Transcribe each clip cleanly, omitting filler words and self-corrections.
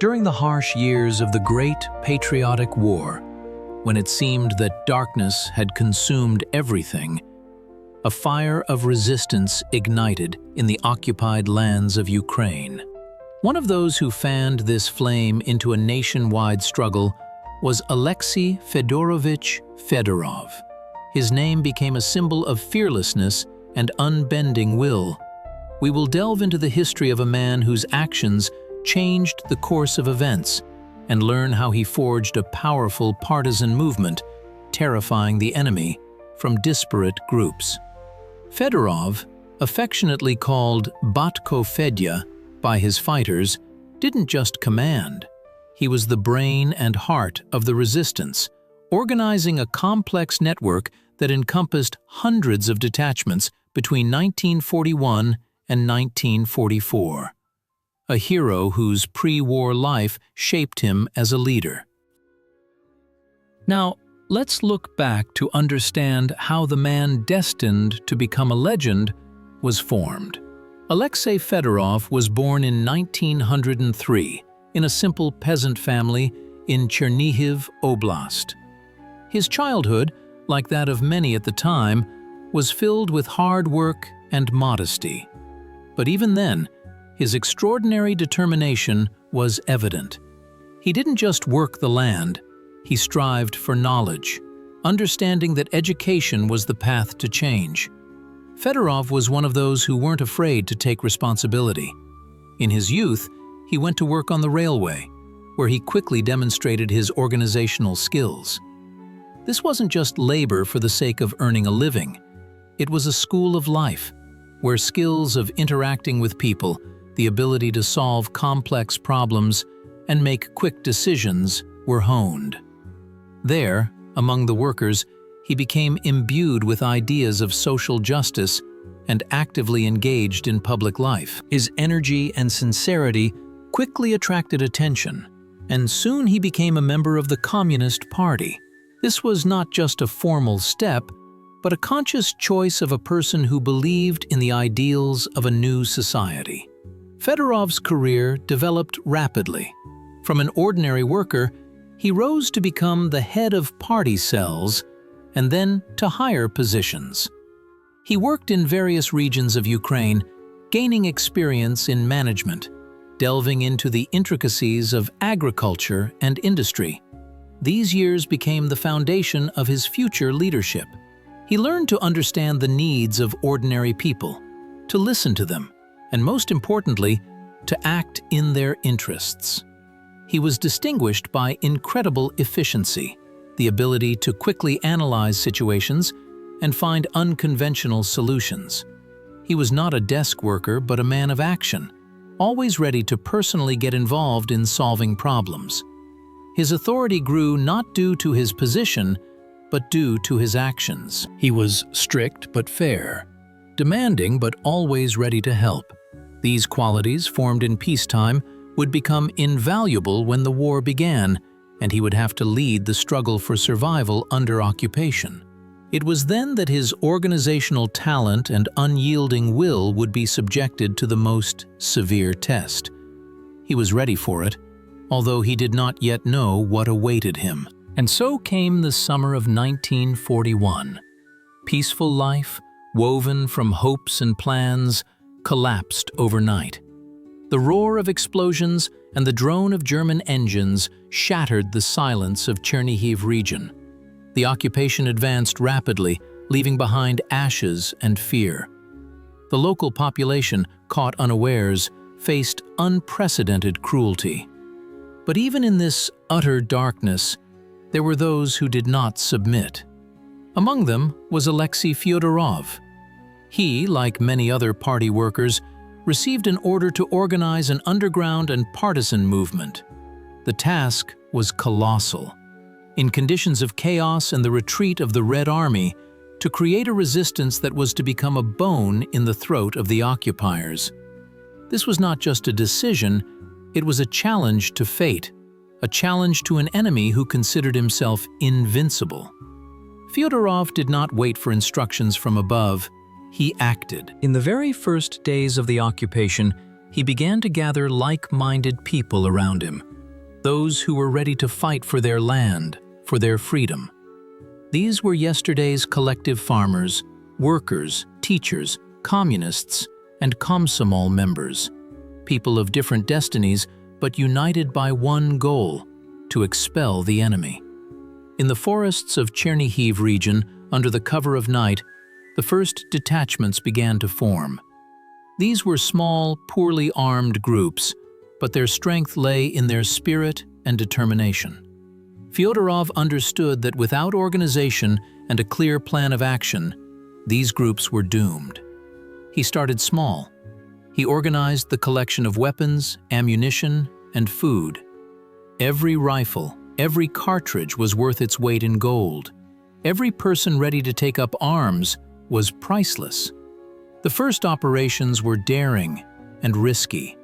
During the harsh years of the Great Patriotic War, when it seemed that darkness had consumed everything, a fire of resistance ignited in the occupied lands of Ukraine. One of those who fanned this flame into a nationwide struggle was Alexey Fyodorovich Fedorov. His name became a symbol of fearlessness and unbending will. We will delve into the history of a man whose actions changed the course of events and learn how he forged a powerful partisan movement, terrifying the enemy from disparate groups. Fedorov, affectionately called Batko Fedya by his fighters, didn't just command. He was the brain and heart of the resistance, organizing a complex network that encompassed hundreds of detachments between 1941 and 1944. A hero whose pre-war life shaped him as a leader. Now, let's look back to understand how the man destined to become a legend was formed. Alexey Fyodorov was born in 1903 in a simple peasant family in Chernihiv Oblast. His childhood, like that of many at the time, was filled with hard work and modesty. But even then, his extraordinary determination was evident. He didn't just work the land, he strived for knowledge, understanding that education was the path to change. Fedorov was one of those who weren't afraid to take responsibility. In his youth, he went to work on the railway, where he quickly demonstrated his organizational skills. This wasn't just labor for the sake of earning a living. It was a school of life, where skills of interacting with people, the ability to solve complex problems, and make quick decisions were honed. There, among the workers, he became imbued with ideas of social justice and actively engaged in public life. His energy and sincerity quickly attracted attention, and soon he became a member of the Communist Party. This was not just a formal step, but a conscious choice of a person who believed in the ideals of a new society. Fedorov's career developed rapidly. From an ordinary worker, he rose to become the head of party cells and then to higher positions. He worked in various regions of Ukraine, gaining experience in management, delving into the intricacies of agriculture and industry. These years became the foundation of his future leadership. He learned to understand the needs of ordinary people, to listen to them, and most importantly, to act in their interests. He was distinguished by incredible efficiency, the ability to quickly analyze situations and find unconventional solutions. He was not a desk worker but a man of action, always ready to personally get involved in solving problems. His authority grew not due to his position, but due to his actions. He was strict but fair, demanding but always ready to help. These qualities, formed in peacetime, would become invaluable when the war began, and he would have to lead the struggle for survival under occupation. It was then that his organizational talent and unyielding will would be subjected to the most severe test. He was ready for it, although he did not yet know what awaited him. And so came the summer of 1941. Peaceful life, woven from hopes and plans, collapsed overnight. The roar of explosions and the drone of German engines shattered the silence of Chernihiv region. The occupation advanced rapidly, leaving behind ashes and fear. The local population, caught unawares, faced unprecedented cruelty. But even in this utter darkness, there were those who did not submit. Among them was Alexey Fyodorov. He, like many other party workers, received an order to organize an underground and partisan movement. The task was colossal. In conditions of chaos and the retreat of the Red Army, to create a resistance that was to become a bone in the throat of the occupiers. This was not just a decision, it was a challenge to fate, a challenge to an enemy who considered himself invincible. Fyodorov did not wait for instructions from above. He acted. In the very first days of the occupation, he began to gather like-minded people around him. those who were ready to fight for their land, for their freedom. These were yesterday's collective farmers, workers, teachers, communists, and Komsomol members, people of different destinies but united by one goal: to expel the enemy. In the forests of Chernihiv region, under the cover of night, the first detachments began to form. These were small, poorly armed groups, but their strength lay in their spirit and determination. Fyodorov understood that without organization and a clear plan of action, these groups were doomed. He started small. He organized the collection of weapons, ammunition, and food. Every rifle, every cartridge was worth its weight in gold. Every person ready to take up arms was priceless. The first operations were daring and risky.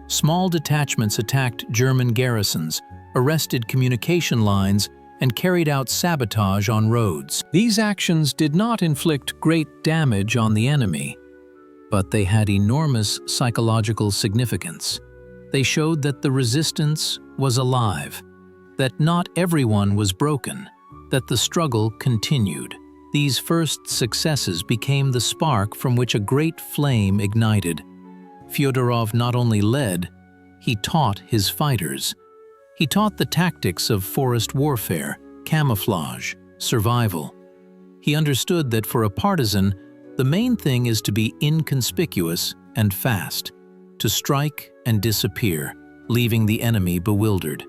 Small detachments attacked German garrisons, arrested communication lines, and carried out sabotage on roads. These actions did not inflict great damage on the enemy, but they had enormous psychological significance. They showed that the resistance was alive, that not everyone was broken, that the struggle continued. These first successes became the spark from which a great flame ignited. Fyodorov not only led, he taught his fighters. He taught the tactics of forest warfare, camouflage, survival. He understood that for a partisan, the main thing is to be inconspicuous and fast, to strike and disappear, leaving the enemy bewildered.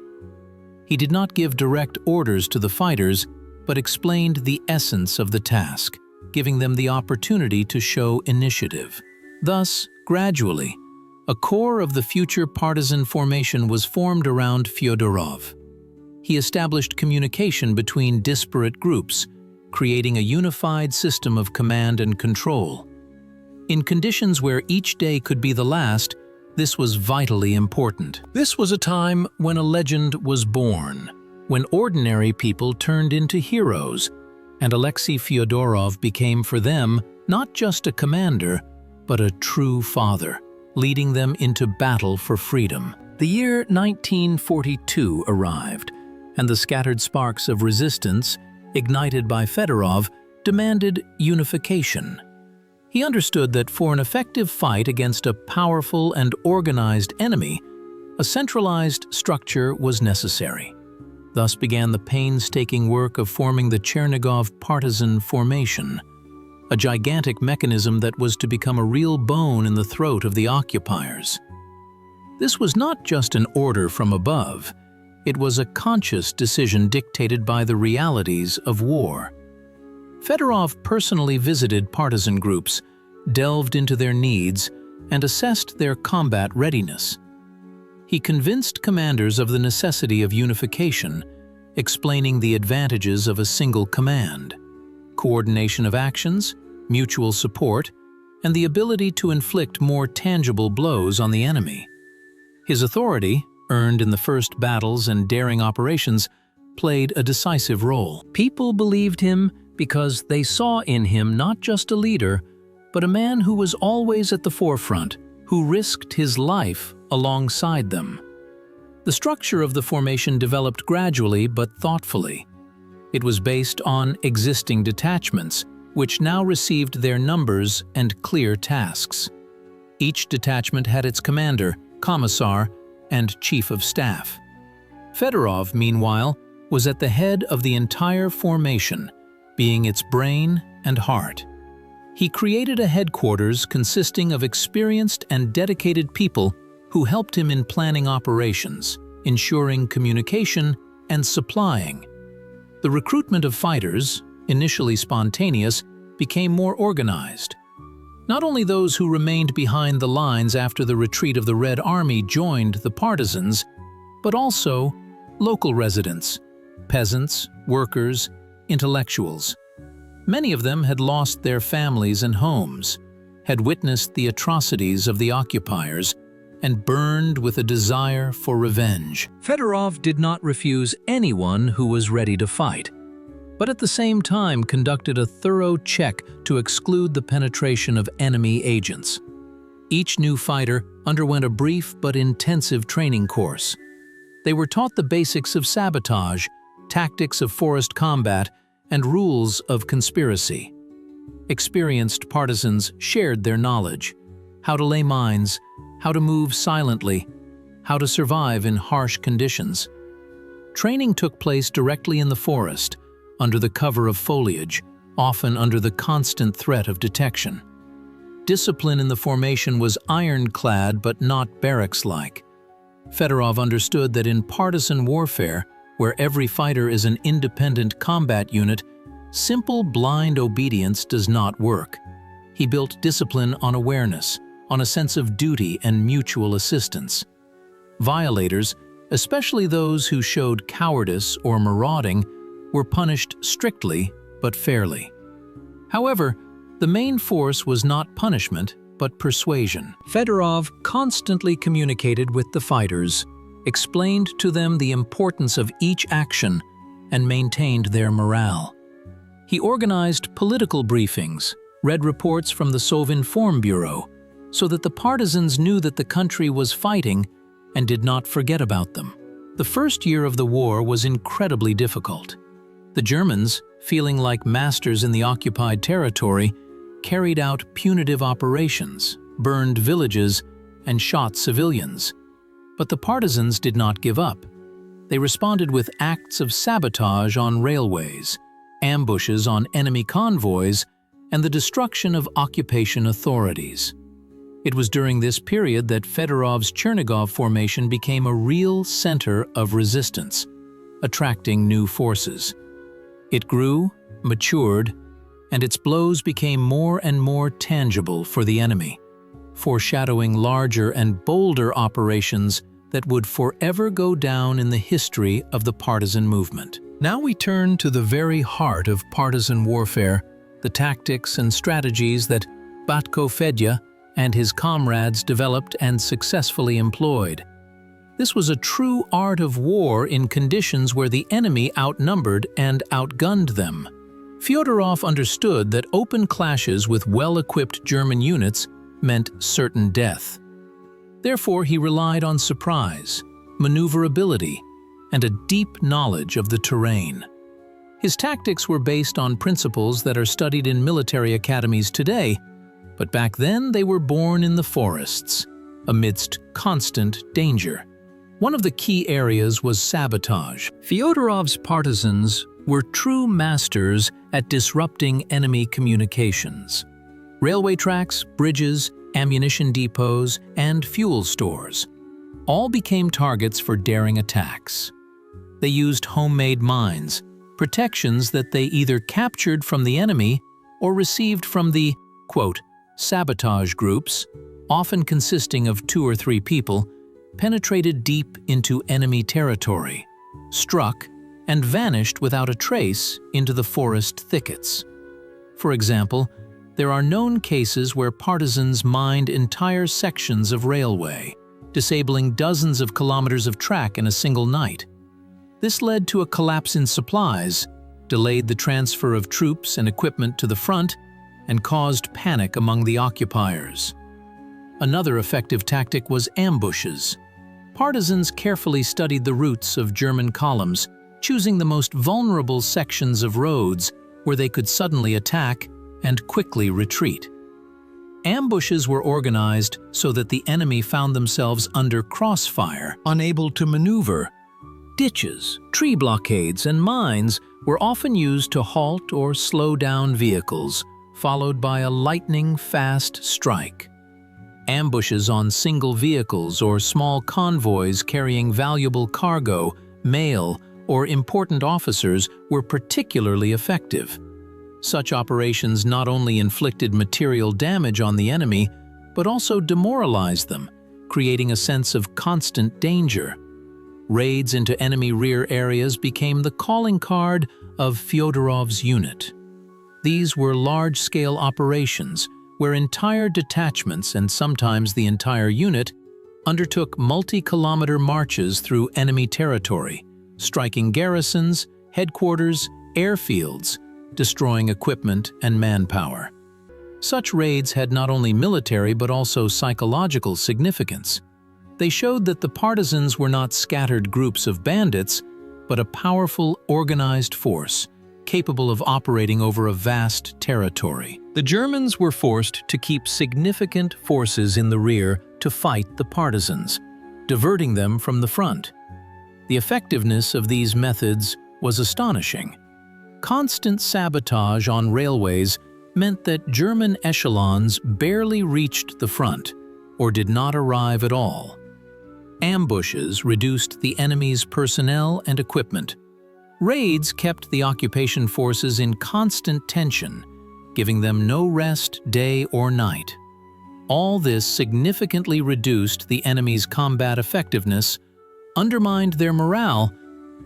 He did not give direct orders to the fighters, but explained the essence of the task, giving them the opportunity to show initiative. Thus, gradually, a core of the future partisan formation was formed around Fyodorov. He established communication between disparate groups, creating a unified system of command and control. In conditions where each day could be the last, this was vitally important. This was a time when a legend was born, when ordinary people turned into heroes, and Alexey Fyodorov became for them not just a commander, but a true father, leading them into battle for freedom. The year 1942 arrived, and the scattered sparks of resistance, ignited by Fedorov, demanded unification. He understood that for an effective fight against a powerful and organized enemy, a centralized structure was necessary. Thus began the painstaking work of forming the Chernigov Partisan Formation, a gigantic mechanism that was to become a real bone in the throat of the occupiers. This was not just an order from above, it was a conscious decision dictated by the realities of war. Fedorov personally visited partisan groups, delved into their needs, and assessed their combat readiness. He convinced commanders of the necessity of unification, explaining the advantages of a single command, coordination of actions, mutual support, and the ability to inflict more tangible blows on the enemy. His authority, earned in the first battles and daring operations, played a decisive role. People believed him because they saw in him not just a leader, but a man who was always at the forefront, who risked his life alongside them. The structure of the formation developed gradually but thoughtfully. It was based on existing detachments, which now received their numbers and clear tasks. Each detachment had its commander, commissar, and chief of staff. Fedorov, meanwhile, was at the head of the entire formation, being its brain and heart. He created a headquarters consisting of experienced and dedicated people who helped him in planning operations, ensuring communication, and supplying. The recruitment of fighters, initially spontaneous, became more organized. Not only those who remained behind the lines after the retreat of the Red Army joined the partisans, but also local residents, peasants, workers, intellectuals. Many of them had lost their families and homes, had witnessed the atrocities of the occupiers, and burned with a desire for revenge. Fedorov did not refuse anyone who was ready to fight, but at the same time conducted a thorough check to exclude the penetration of enemy agents. Each new fighter underwent a brief but intensive training course. They were taught the basics of sabotage, tactics of forest combat, and rules of conspiracy. Experienced partisans shared their knowledge: how to lay mines, how to move silently, how to survive in harsh conditions. Training took place directly in the forest, under the cover of foliage, often under the constant threat of detection. Discipline in the formation was ironclad but not barracks-like. Fedorov understood that in partisan warfare, where every fighter is an independent combat unit, simple blind obedience does not work. He built discipline on awareness, on a sense of duty and mutual assistance. Violators, especially those who showed cowardice or marauding, were punished strictly but fairly. However, the main force was not punishment, but persuasion. Fedorov constantly communicated with the fighters, explained to them the importance of each action, and maintained their morale. He organized political briefings, read reports from the Sovinform Bureau, so that the partisans knew that the country was fighting and did not forget about them. The first year of the war was incredibly difficult. The Germans, feeling like masters in the occupied territory, carried out punitive operations, burned villages, and shot civilians. But the partisans did not give up. They responded with acts of sabotage on railways, ambushes on enemy convoys, and the destruction of occupation authorities. It was during this period that Fedorov's Chernigov formation became a real center of resistance, attracting new forces. It grew, matured, and its blows became more and more tangible for the enemy, foreshadowing larger and bolder operations that would forever go down in the history of the partisan movement. Now we turn to the very heart of partisan warfare, the tactics and strategies that Batko Fedya and his comrades developed and successfully employed. This was a true art of war in conditions where the enemy outnumbered and outgunned them. Fyodorov understood that open clashes with well-equipped German units meant certain death. Therefore, he relied on surprise, maneuverability, and a deep knowledge of the terrain. His tactics were based on principles that are studied in military academies today, but back then they were born in the forests, amidst constant danger. One of the key areas was sabotage. Fyodorov's partisans were true masters at disrupting enemy communications. Railway tracks, bridges, ammunition depots, and fuel stores all became targets for daring attacks. They used homemade mines, protections that they either captured from the enemy or received from the, quote, sabotage groups, often consisting of 2 or 3 people, penetrated deep into enemy territory, struck, and vanished without a trace into the forest thickets. For example, there are known cases where partisans mined entire sections of railway, disabling dozens of kilometers of track in a single night. This led to a collapse in supplies, delayed the transfer of troops and equipment to the front, and caused panic among the occupiers. Another effective tactic was ambushes. Partisans carefully studied the routes of German columns, choosing the most vulnerable sections of roads where they could suddenly attack and quickly retreat. Ambushes were organized so that the enemy found themselves under crossfire, unable to maneuver. Ditches, tree blockades, and mines were often used to halt or slow down vehicles, followed by a lightning-fast strike. Ambushes on single vehicles or small convoys carrying valuable cargo, mail, or important officers were particularly effective. Such operations not only inflicted material damage on the enemy, but also demoralized them, creating a sense of constant danger. Raids into enemy rear areas became the calling card of Fyodorov's unit. These were large-scale operations where entire detachments and sometimes the entire unit undertook multi-kilometer marches through enemy territory, striking garrisons, headquarters, airfields, destroying equipment and manpower. Such raids had not only military but also psychological significance. They showed that the partisans were not scattered groups of bandits, but a powerful, organized force, capable of operating over a vast territory. The Germans were forced to keep significant forces in the rear to fight the partisans, diverting them from the front. The effectiveness of these methods was astonishing. Constant sabotage on railways meant that German echelons barely reached the front, or did not arrive at all. Ambushes reduced the enemy's personnel and equipment. Raids kept the occupation forces in constant tension, giving them no rest day or night. All this significantly reduced the enemy's combat effectiveness, undermined their morale,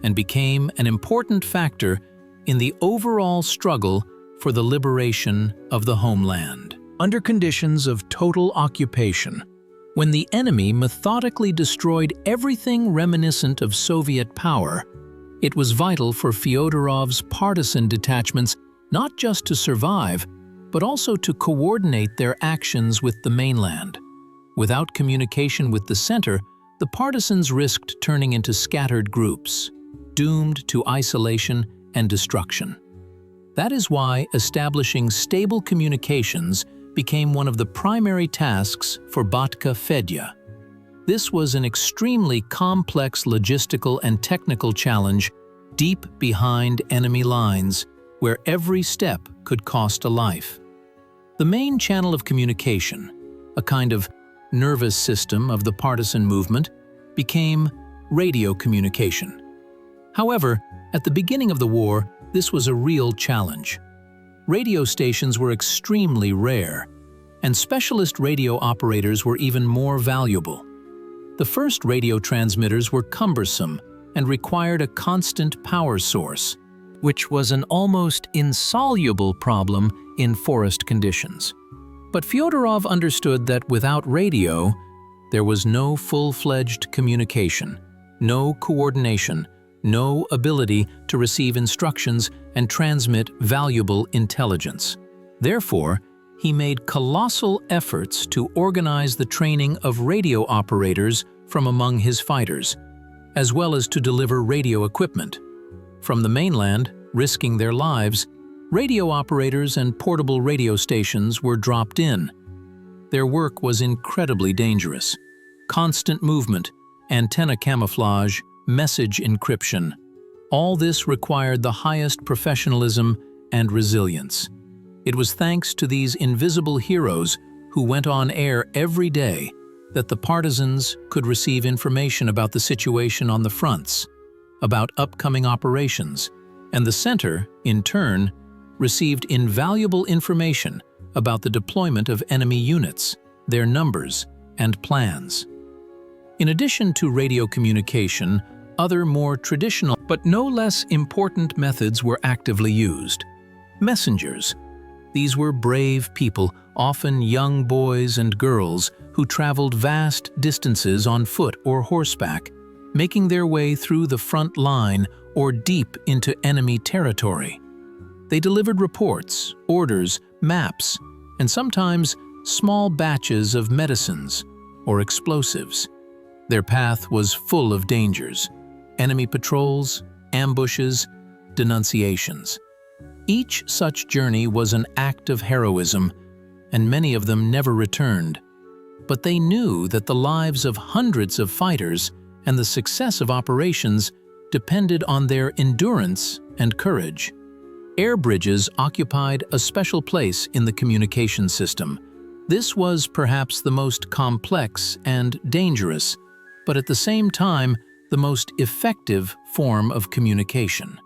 and became an important factor in the overall struggle for the liberation of the homeland. Under conditions of total occupation, when the enemy methodically destroyed everything reminiscent of Soviet power, it was vital for Fyodorov's partisan detachments not just to survive, but also to coordinate their actions with the mainland. Without communication with the center, the partisans risked turning into scattered groups, doomed to isolation and destruction. That is why establishing stable communications became one of the primary tasks for Batko Fedya. This was an extremely complex logistical and technical challenge deep behind enemy lines, where every step could cost a life. The main channel of communication, a kind of nervous system of the partisan movement, became radio communication. However, at the beginning of the war, this was a real challenge. Radio stations were extremely rare, and specialist radio operators were even more valuable. The first radio transmitters were cumbersome and required a constant power source, which was an almost insoluble problem in forest conditions. But Fyodorov understood that without radio, there was no full-fledged communication, no coordination, no ability to receive instructions and transmit valuable intelligence. Therefore, he made colossal efforts to organize the training of radio operators from among his fighters, as well as to deliver radio equipment. From the mainland, risking their lives, radio operators and portable radio stations were dropped in. Their work was incredibly dangerous. Constant movement, antenna camouflage, message encryption. All this required the highest professionalism and resilience. It was thanks to these invisible heroes who went on air every day that the partisans could receive information about the situation on the fronts, about upcoming operations, and the center, in turn, received invaluable information about the deployment of enemy units, their numbers, and plans. In addition to radio communication, other more traditional but no less important methods were actively used. Messengers. These were brave people, often young boys and girls, who traveled vast distances on foot or horseback, making their way through the front line or deep into enemy territory. They delivered reports, orders, maps, and sometimes small batches of medicines or explosives. Their path was full of dangers: enemy patrols, ambushes, denunciations. Each such journey was an act of heroism, and many of them never returned. But they knew that the lives of hundreds of fighters and the success of operations depended on their endurance and courage. Air bridges occupied a special place in the communication system. This was perhaps the most complex and dangerous, but at the same time, the most effective form of communication.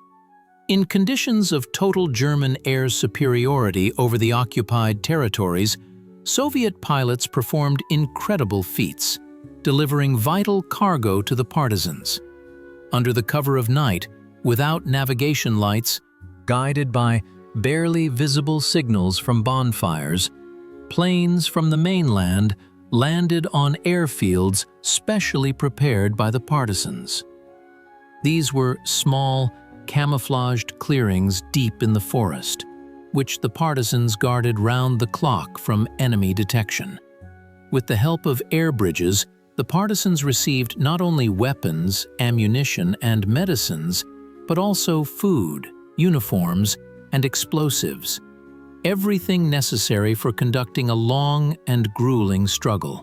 In conditions of total German air superiority over the occupied territories, Soviet pilots performed incredible feats, delivering vital cargo to the partisans. Under the cover of night, without navigation lights, guided by barely visible signals from bonfires, planes from the mainland landed on airfields specially prepared by the partisans. These were small, camouflaged clearings deep in the forest, which the partisans guarded round the clock from enemy detection. With the help of air bridges, The partisans received not only weapons, ammunition, and medicines, but also food, uniforms, and explosives. Everything necessary for conducting a long and grueling struggle.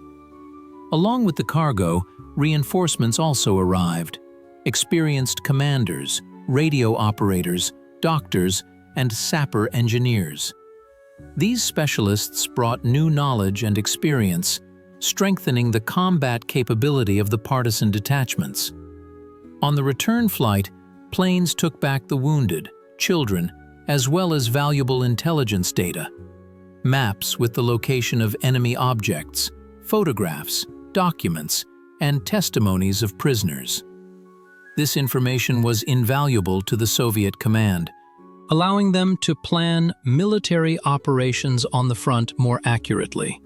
Along with the cargo, reinforcements also arrived. Experienced commanders, radio operators, doctors, and sapper engineers. These specialists brought new knowledge and experience, strengthening the combat capability of the partisan detachments. On the return flight, planes took back the wounded, children, as well as valuable intelligence data. Maps with the location of enemy objects, photographs, documents, and testimonies of prisoners. This information was invaluable to the Soviet command, allowing them to plan military operations on the front more accurately,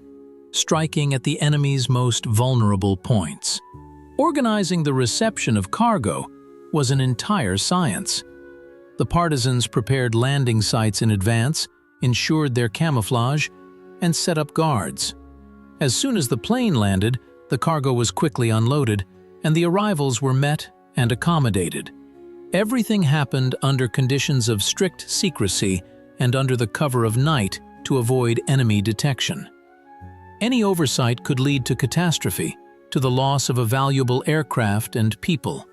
striking at the enemy's most vulnerable points. Organizing the reception of cargo was an entire science. The partisans prepared landing sites in advance, ensured their camouflage, and set up guards. As soon as the plane landed, the cargo was quickly unloaded, and the arrivals were met and accommodated. Everything happened under conditions of strict secrecy and under the cover of night to avoid enemy detection. Any oversight could lead to catastrophe, to the loss of a valuable aircraft and people.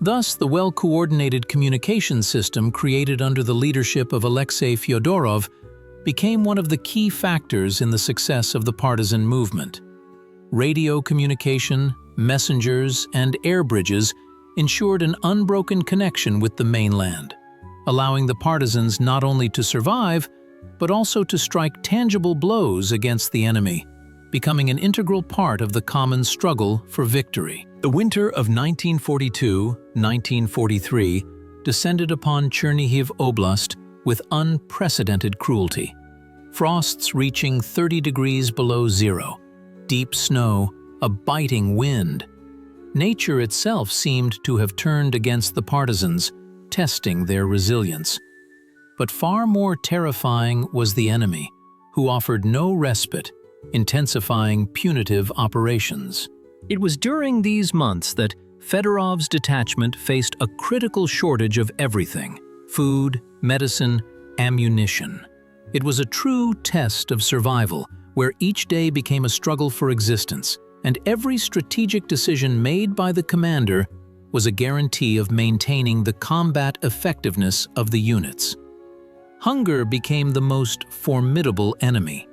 Thus, the well-coordinated communication system created under the leadership of Alexey Fyodorov became one of the key factors in the success of the partisan movement. Radio communication, messengers, and air bridges ensured an unbroken connection with the mainland, allowing the partisans not only to survive, but also to strike tangible blows against the enemy, becoming an integral part of the common struggle for victory. The winter of 1942-1943 descended upon Chernihiv Oblast with unprecedented cruelty. Frosts reaching 30 degrees below zero, deep snow, a biting wind. Nature itself seemed to have turned against the partisans, testing their resilience. But far more terrifying was the enemy, who offered no respite, intensifying punitive operations. It was during these months that Fedorov's detachment faced a critical shortage of everything: food, medicine, ammunition. It was a true test of survival, where each day became a struggle for existence, and every strategic decision made by the commander was a guarantee of maintaining the combat effectiveness of the units. Hunger became the most formidable enemy.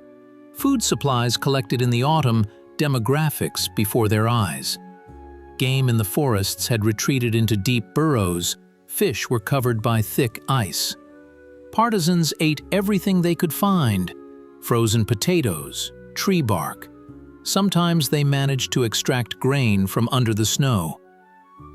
Food supplies collected in the autumn, demographics before their eyes. Game in the forests had retreated into deep burrows, fish were covered by thick ice. Partisans ate everything they could find: frozen potatoes, tree bark. Sometimes they managed to extract grain from under the snow.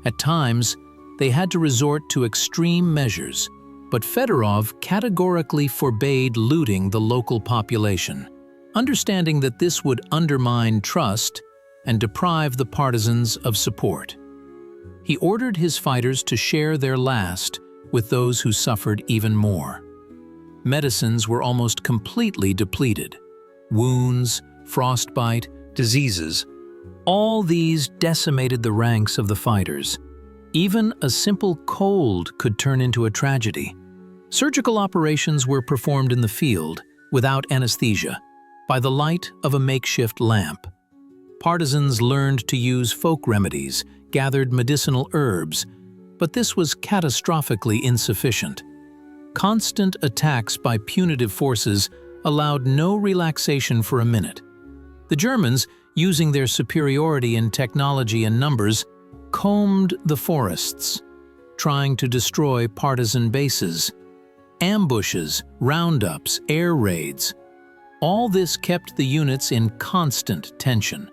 At times, they had to resort to extreme measures, but Fedorov categorically forbade looting the local population, understanding that this would undermine trust and deprive the partisans of support. He ordered his fighters to share their last with those who suffered even more. Medicines were almost completely depleted. Wounds, frostbite, diseases, all these decimated the ranks of the fighters. Even a simple cold could turn into a tragedy. Surgical operations were performed in the field, without anesthesia, by the light of a makeshift lamp. Partisans learned to use folk remedies, gathered medicinal herbs, but this was catastrophically insufficient. Constant attacks by punitive forces allowed no relaxation for a minute. The Germans, using their superiority in technology and numbers, combed the forests, trying to destroy partisan bases. Ambushes, roundups, air raids. All this kept the units in constant tension.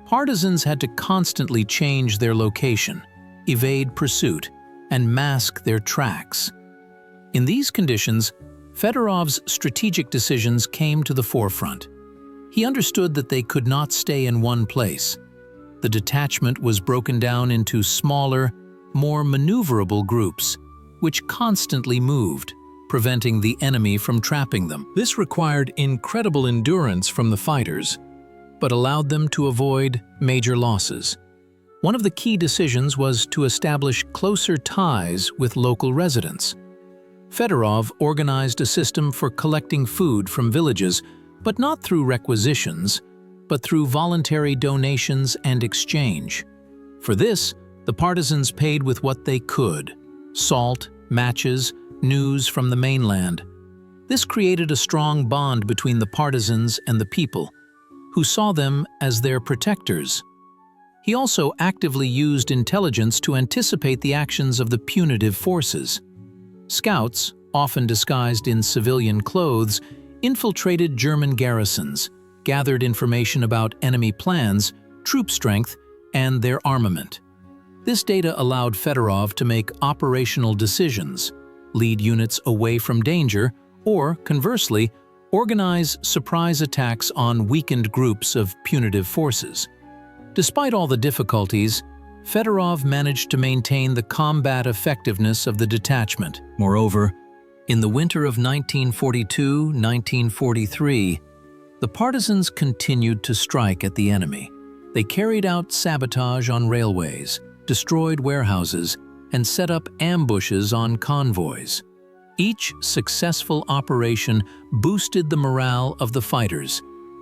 Partisans had to constantly change their location, evade pursuit, and mask their tracks. In these conditions, Fedorov's strategic decisions came to the forefront. He understood that they could not stay in one place. The detachment was broken down into smaller, more maneuverable groups, which constantly moved, preventing the enemy from trapping them. This required incredible endurance from the fighters. but allowed them to avoid major losses. One of the key decisions was to establish closer ties with local residents. Fedorov organized a system for collecting food from villages, but not through requisitions, but through voluntary donations and exchange. For this, the partisans paid with what they could: salt, matches, news from the mainland. This created a strong bond between the partisans and the people, who saw them as their protectors. He also actively used intelligence to anticipate the actions of the punitive forces. Scouts, often disguised in civilian clothes, infiltrated German garrisons, gathered information about enemy plans, troop strength, and their armament. This data allowed Fedorov to make operational decisions, lead units away from danger, or, conversely, organize surprise attacks on weakened groups of punitive forces. Despite all the difficulties, Fedorov managed to maintain the combat effectiveness of the detachment. Moreover, in the winter of 1942-1943, the partisans continued to strike at the enemy. They carried out sabotage on railways, destroyed warehouses, and set up ambushes on convoys. Each successful operation boosted the morale of the fighters,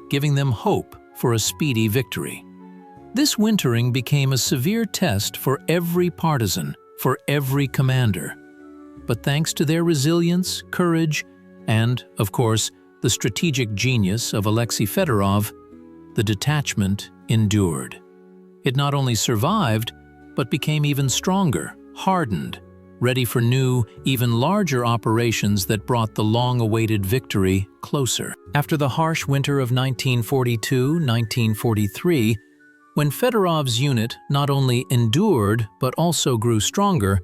giving them hope for a speedy victory. This wintering became a severe test for every partisan, for every commander. But thanks to their resilience, courage, and, of course, the strategic genius of Alexey Fyodorov, the detachment endured. It not only survived, but became even stronger, hardened, ready for new, even larger operations that brought the long-awaited victory closer. After the harsh winter of 1942-1943, when Fedorov's unit not only endured but also grew stronger,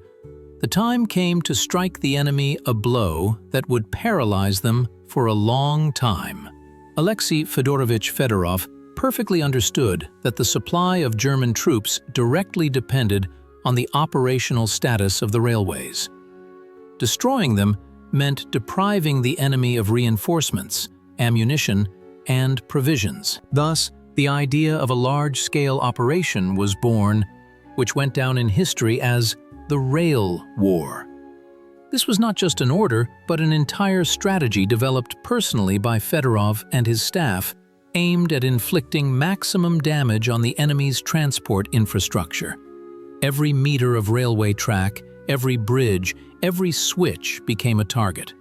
the time came to strike the enemy a blow that would paralyze them for a long time. Alexey Fyodorovich Fedorov perfectly understood that the supply of German troops directly depended on the operational status of the railways. Destroying them meant depriving the enemy of reinforcements, ammunition, and provisions. Thus, the idea of a large-scale operation was born, which went down in history as the Rail War. This was not just an order, but an entire strategy developed personally by Fedorov and his staff, aimed at inflicting maximum damage on the enemy's transport infrastructure. Every meter of railway track, every bridge, every switch became a target.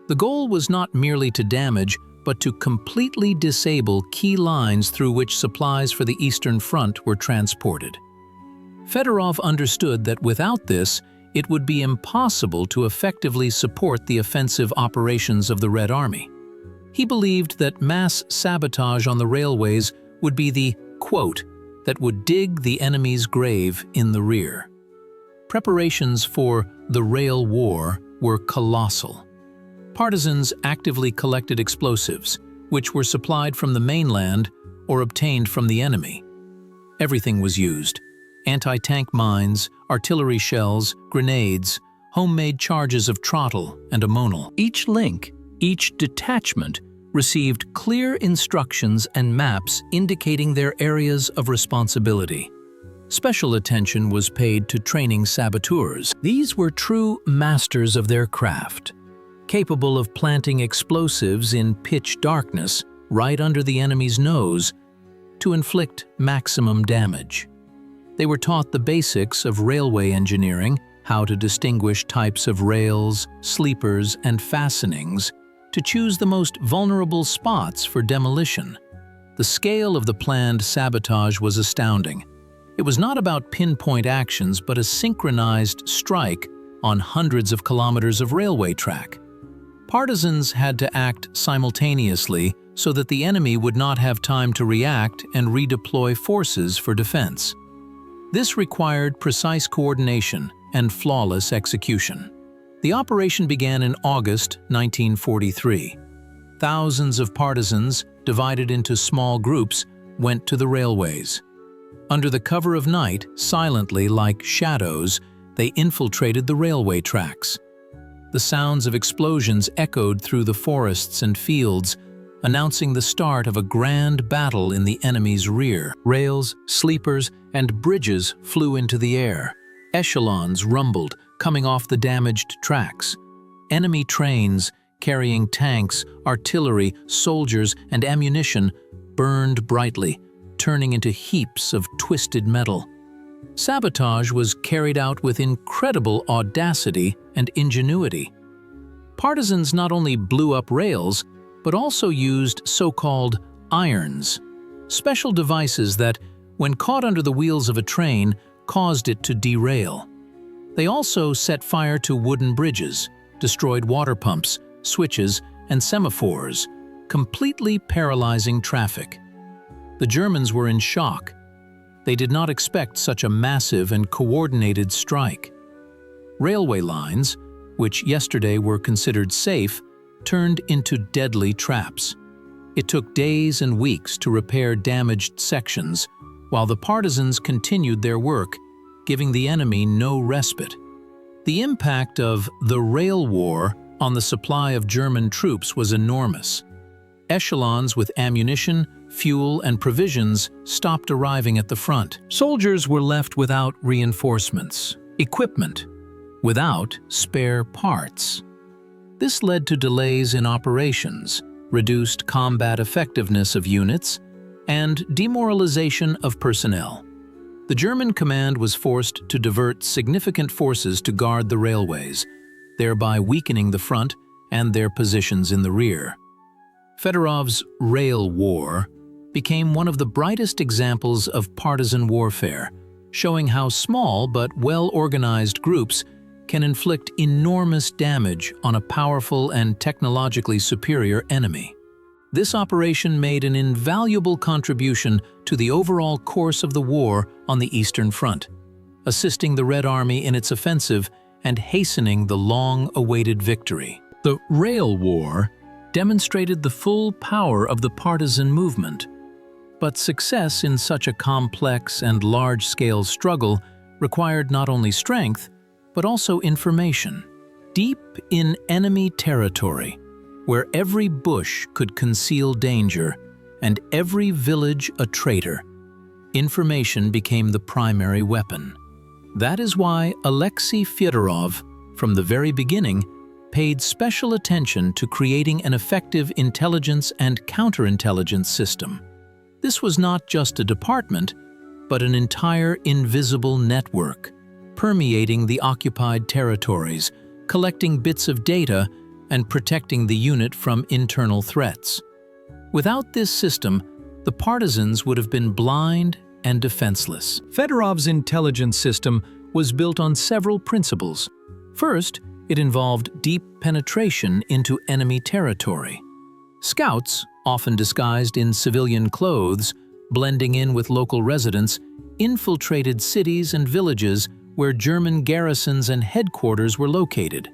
The goal was not merely to damage, but to completely disable key lines through which supplies for the Eastern Front were transported. Fedorov understood that without this, it would be impossible to effectively support the offensive operations of the Red Army. He believed that mass sabotage on the railways would be the quote that would dig the enemy's grave in the rear. Preparations for the Rail War were colossal. Partisans actively collected explosives, which were supplied from the mainland or obtained from the enemy. Everything was used: anti-tank mines, artillery shells, grenades, homemade charges of trottle and ammonal. Each link, each detachment, received clear instructions and maps indicating their areas of responsibility. Special attention was paid to training saboteurs. These were true masters of their craft, capable of planting explosives in pitch darkness right under the enemy's nose to inflict maximum damage. They were taught the basics of railway engineering, how to distinguish types of rails, sleepers, and fastenings, to choose the most vulnerable spots for demolition. The scale of the planned sabotage was astounding. It was not about pinpoint actions, but a synchronized strike on hundreds of kilometers of railway track. Partisans had to act simultaneously so that the enemy would not have time to react and redeploy forces for defense. This required precise coordination and flawless execution. The operation began in August 1943. Thousands of partisans, divided into small groups, went to the railways. Under the cover of night, silently like shadows, they infiltrated the railway tracks. The sounds of explosions echoed through the forests and fields, announcing the start of a grand battle in the enemy's rear. Rails, sleepers, and bridges flew into the air. Echelons rumbled, coming off the damaged tracks. Enemy trains, carrying tanks, artillery, soldiers, and ammunition, burned brightly, turning into heaps of twisted metal. Sabotage was carried out with incredible audacity and ingenuity. Partisans not only blew up rails, but also used so-called irons, special devices that, when caught under the wheels of a train, caused it to derail. They also set fire to wooden bridges, destroyed water pumps, switches, and semaphores, completely paralyzing traffic. The Germans were in shock. They did not expect such a massive and coordinated strike. Railway lines, which yesterday were considered safe, turned into deadly traps. It took days and weeks to repair damaged sections, while the partisans continued their work, giving the enemy no respite. The impact of the Rail War on the supply of German troops was enormous. Echelons with ammunition, fuel, and provisions stopped arriving at the front. Soldiers were left without reinforcements, equipment, without spare parts. This led to delays in operations, reduced combat effectiveness of units, and demoralization of personnel. The German command was forced to divert significant forces to guard the railways, thereby weakening the front and their positions in the rear. Fedorov's Rail War became one of the brightest examples of partisan warfare, showing how small but well-organized groups can inflict enormous damage on a powerful and technologically superior enemy. This operation made an invaluable contribution to the overall course of the war on the Eastern Front, assisting the Red Army in its offensive and hastening the long-awaited victory. The Rail War demonstrated the full power of the partisan movement, but success in such a complex and large-scale struggle required not only strength, but also information. Deep in enemy territory, where every bush could conceal danger and every village a traitor, information became the primary weapon. That is why Alexey Fyodorov, from the very beginning, paid special attention to creating an effective intelligence and counterintelligence system. This was not just a department, but an entire invisible network, permeating the occupied territories, collecting bits of data, and protecting the unit from internal threats. Without this system, the partisans would have been blind and defenseless. Fedorov's intelligence system was built on several principles. First, it involved deep penetration into enemy territory. Scouts, often disguised in civilian clothes, blending in with local residents, infiltrated cities and villages where German garrisons and headquarters were located.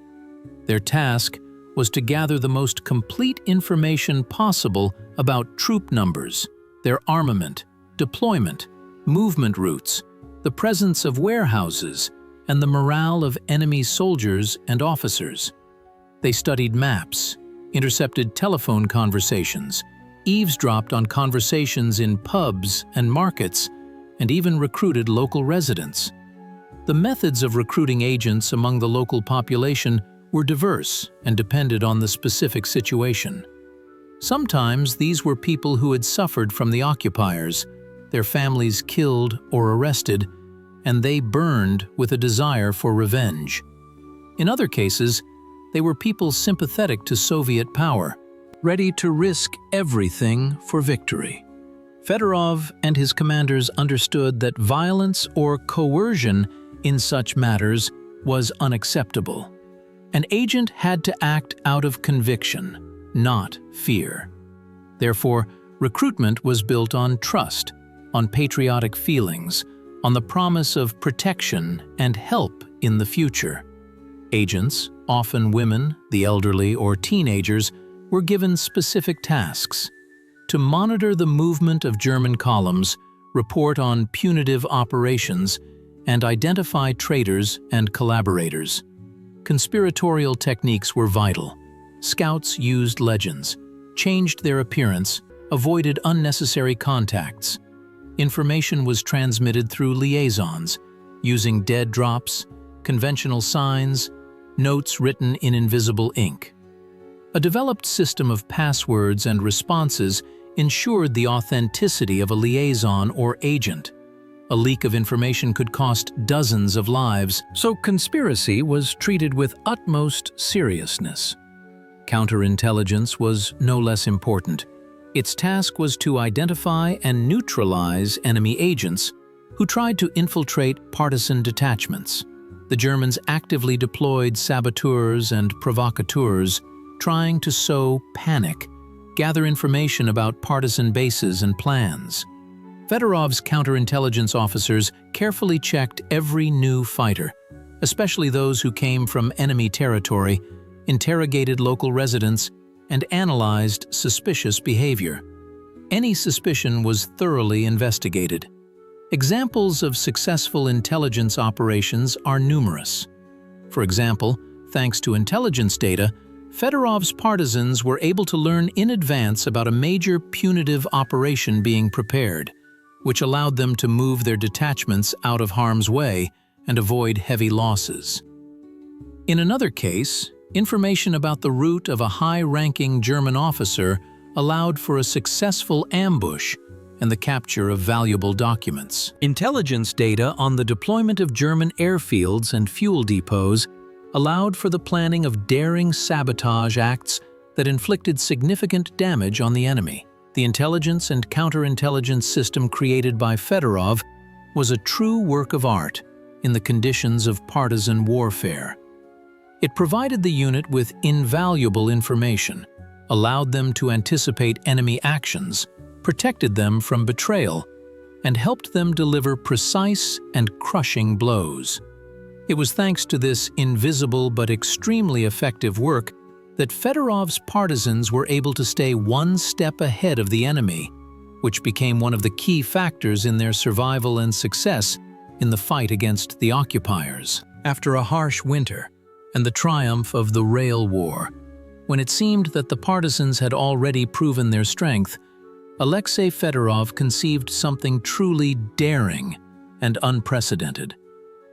Their task was to gather the most complete information possible about troop numbers, their armament, deployment, movement routes, the presence of warehouses, and the morale of enemy soldiers and officers. They studied maps, intercepted telephone conversations, eavesdropped on conversations in pubs and markets, and even recruited local residents. The methods of recruiting agents among the local population were diverse and depended on the specific situation. Sometimes these were people who had suffered from the occupiers, their families killed or arrested, and they burned with a desire for revenge. In other cases, they were people sympathetic to Soviet power, ready to risk everything for victory. Fedorov and his commanders understood that violence or coercion in such matters was unacceptable. An agent had to act out of conviction, not fear. Therefore, recruitment was built on trust, on patriotic feelings, on the promise of protection and help in the future. Agents, often women, the elderly, or teenagers, were given specific tasks: to monitor the movement of German columns, report on punitive operations, and identify traitors and collaborators. Conspiratorial techniques were vital. Scouts used legends, changed their appearance, avoided unnecessary contacts. Information was transmitted through liaisons, using dead drops, conventional signs, notes written in invisible ink. A developed system of passwords and responses ensured the authenticity of a liaison or agent. A leak of information could cost dozens of lives, so conspiracy was treated with utmost seriousness. Counterintelligence was no less important. Its task was to identify and neutralize enemy agents who tried to infiltrate partisan detachments. The Germans actively deployed saboteurs and provocateurs, trying to sow panic, gather information about partisan bases and plans. Fedorov's counterintelligence officers carefully checked every new fighter, especially those who came from enemy territory, interrogated local residents, and analyzed suspicious behavior. Any suspicion was thoroughly investigated. Examples of successful intelligence operations are numerous. For example, thanks to intelligence data, Fedorov's partisans were able to learn in advance about a major punitive operation being prepared, which allowed them to move their detachments out of harm's way and avoid heavy losses. In another case, information about the route of a high-ranking German officer allowed for a successful ambush and the capture of valuable documents. Intelligence data on the deployment of German airfields and fuel depots allowed for the planning of daring sabotage acts that inflicted significant damage on the enemy. The intelligence and counterintelligence system created by Fedorov was a true work of art in the conditions of partisan warfare. It provided the unit with invaluable information, allowed them to anticipate enemy actions, protected them from betrayal, and helped them deliver precise and crushing blows. It was thanks to this invisible but extremely effective work that Fedorov's partisans were able to stay one step ahead of the enemy, which became one of the key factors in their survival and success in the fight against the occupiers. After a harsh winter and the triumph of the Rail War, when it seemed that the partisans had already proven their strength, Alexey Fyodorov conceived something truly daring and unprecedented.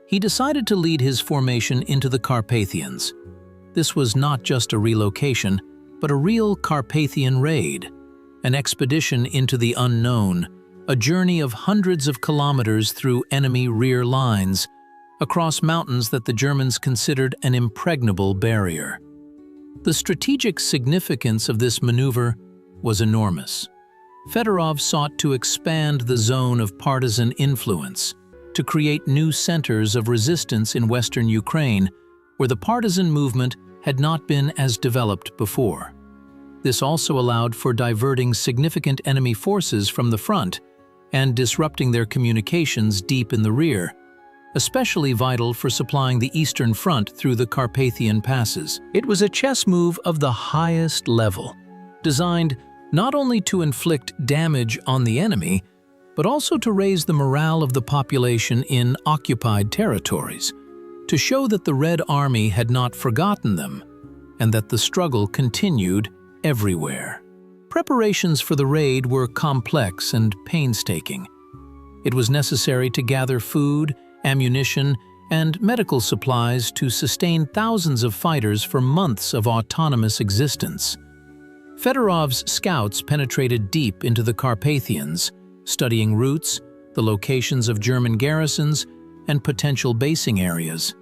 He decided to lead his formation into the Carpathians. This was not just a relocation, but a real Carpathian raid, an expedition into the unknown, a journey of hundreds of kilometers through enemy rear lines, across mountains that the Germans considered an impregnable barrier. The strategic significance of this maneuver was enormous. Fedorov sought to expand the zone of partisan influence, to create new centers of resistance in western Ukraine, where the partisan movement had not been as developed before. This also allowed for diverting significant enemy forces from the front and disrupting their communications deep in the rear, especially vital for supplying the Eastern Front through the Carpathian passes. It was a chess move of the highest level, designed not only to inflict damage on the enemy, but also to raise the morale of the population in occupied territories, to show that the Red Army had not forgotten them, and that the struggle continued everywhere. Preparations for the raid were complex and painstaking. It was necessary to gather food, ammunition, and medical supplies to sustain thousands of fighters for months of autonomous existence. Fedorov's scouts penetrated deep into the Carpathians, studying routes, the locations of German garrisons, and potential basing areas.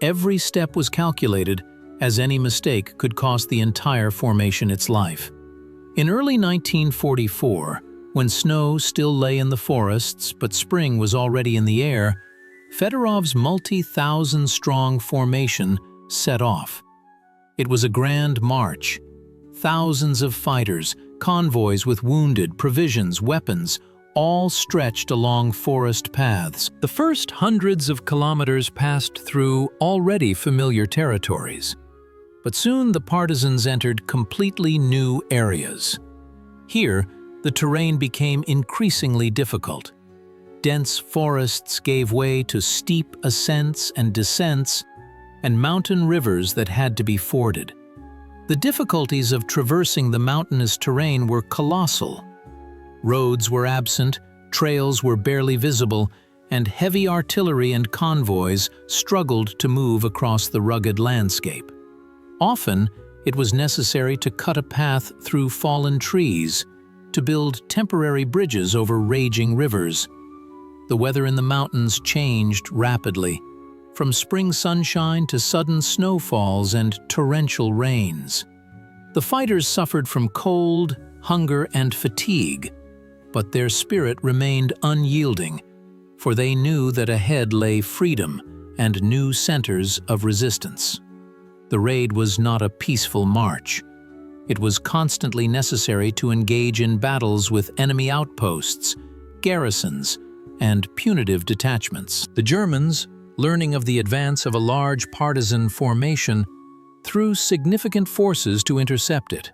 Every step was calculated, as any mistake could cost the entire formation its life. In early 1944, when snow still lay in the forests but spring was already in the air, Fedorov's multi-thousand-strong formation set off. It was a grand march. Thousands of fighters, convoys with wounded, provisions, weapons, all stretched along forest paths. The first hundreds of kilometers passed through already familiar territories. But soon the partisans entered completely new areas. Here, the terrain became increasingly difficult. Dense forests gave way to steep ascents and descents, and mountain rivers that had to be forded. The difficulties of traversing the mountainous terrain were colossal. Roads were absent, trails were barely visible, and heavy artillery and convoys struggled to move across the rugged landscape. Often, it was necessary to cut a path through fallen trees, to build temporary bridges over raging rivers. The weather in the mountains changed rapidly, from spring sunshine to sudden snowfalls and torrential rains. The fighters suffered from cold, hunger, and fatigue, but their spirit remained unyielding, for they knew that ahead lay freedom and new centers of resistance. The raid was not a peaceful march. It was constantly necessary to engage in battles with enemy outposts, garrisons, and punitive detachments. The Germans, learning of the advance of a large partisan formation, threw significant forces to intercept it.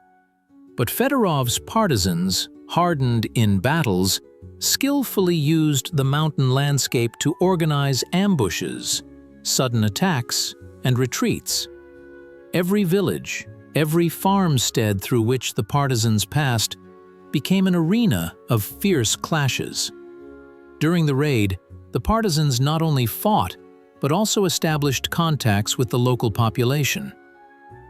But Fedorov's partisans, hardened in battles, skillfully used the mountain landscape to organize ambushes, sudden attacks, and retreats. Every village, every farmstead through which the partisans passed became an arena of fierce clashes. During the raid, the partisans not only fought, but also established contacts with the local population.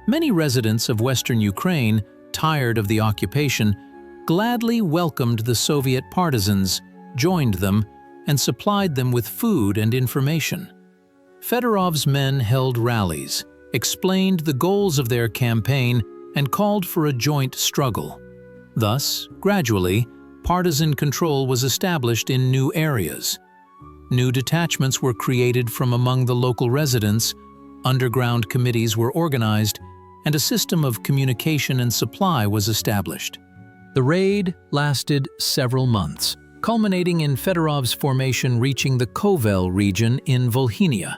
Many residents of Western Ukraine, tired of the occupation, gladly welcomed the Soviet partisans, joined them, and supplied them with food and information. Fedorov's men held rallies, explained the goals of their campaign, and called for a joint struggle. Thus, gradually, partisan control was established in new areas. New detachments were created from among the local residents, underground committees were organized, and a system of communication and supply was established. The raid lasted several months, culminating in Fedorov's formation reaching the Kovel region in Volhynia.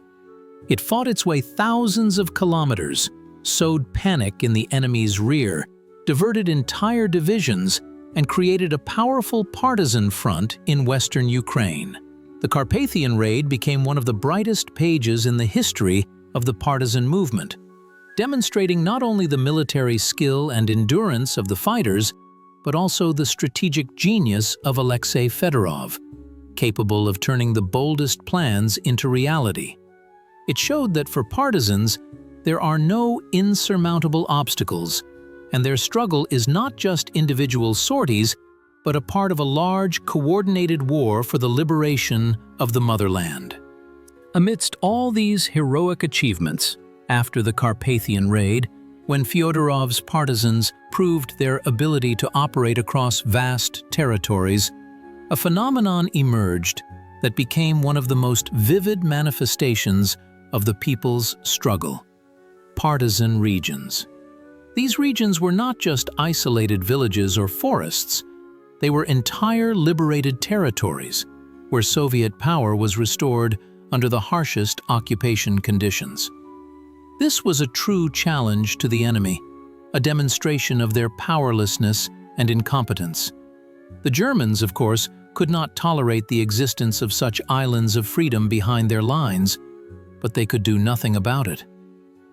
It fought its way thousands of kilometers, sowed panic in the enemy's rear, diverted entire divisions, and created a powerful partisan front in western Ukraine. The Carpathian Raid became one of the brightest pages in the history of the partisan movement, demonstrating not only the military skill and endurance of the fighters, but also the strategic genius of Alexey Fyodorov, capable of turning the boldest plans into reality. It showed that for partisans, there are no insurmountable obstacles, and their struggle is not just individual sorties, but a part of a large, coordinated war for the liberation of the motherland. Amidst all these heroic achievements, after the Carpathian Raid, when Fyodorov's partisans proved their ability to operate across vast territories, a phenomenon emerged that became one of the most vivid manifestations of the people's struggle: partisan regions. These regions were not just isolated villages or forests. They were entire liberated territories where Soviet power was restored under the harshest occupation conditions. This was a true challenge to the enemy, a demonstration of their powerlessness and incompetence. The Germans, of course, could not tolerate the existence of such islands of freedom behind their lines, but they could do nothing about it.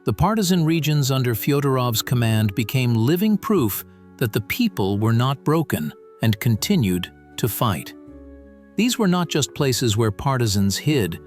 The partisan regions under Fyodorov's command became living proof that the people were not broken and continued to fight. These were not just places where partisans hid.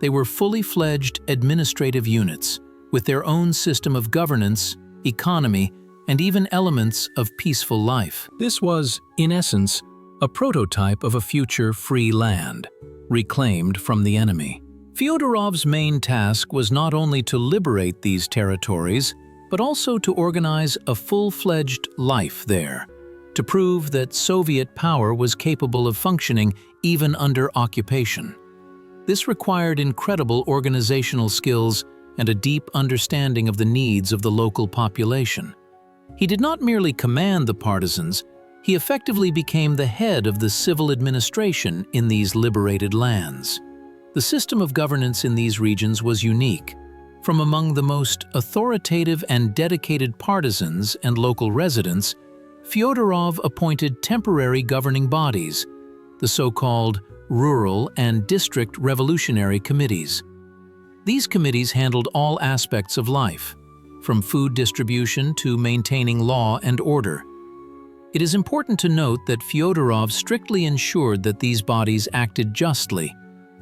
They were fully fledged administrative units, with their own system of governance, economy, and even elements of peaceful life. This was, in essence, a prototype of a future free land, reclaimed from the enemy. Fyodorov's main task was not only to liberate these territories, but also to organize a full-fledged life there, to prove that Soviet power was capable of functioning even under occupation. This required incredible organizational skills and a deep understanding of the needs of the local population. He did not merely command the partisans, he effectively became the head of the civil administration in these liberated lands. The system of governance in these regions was unique. From among the most authoritative and dedicated partisans and local residents, Fyodorov appointed temporary governing bodies, the so-called rural and district revolutionary committees. These committees handled all aspects of life, from food distribution to maintaining law and order. It is important to note that Fyodorov strictly ensured that these bodies acted justly,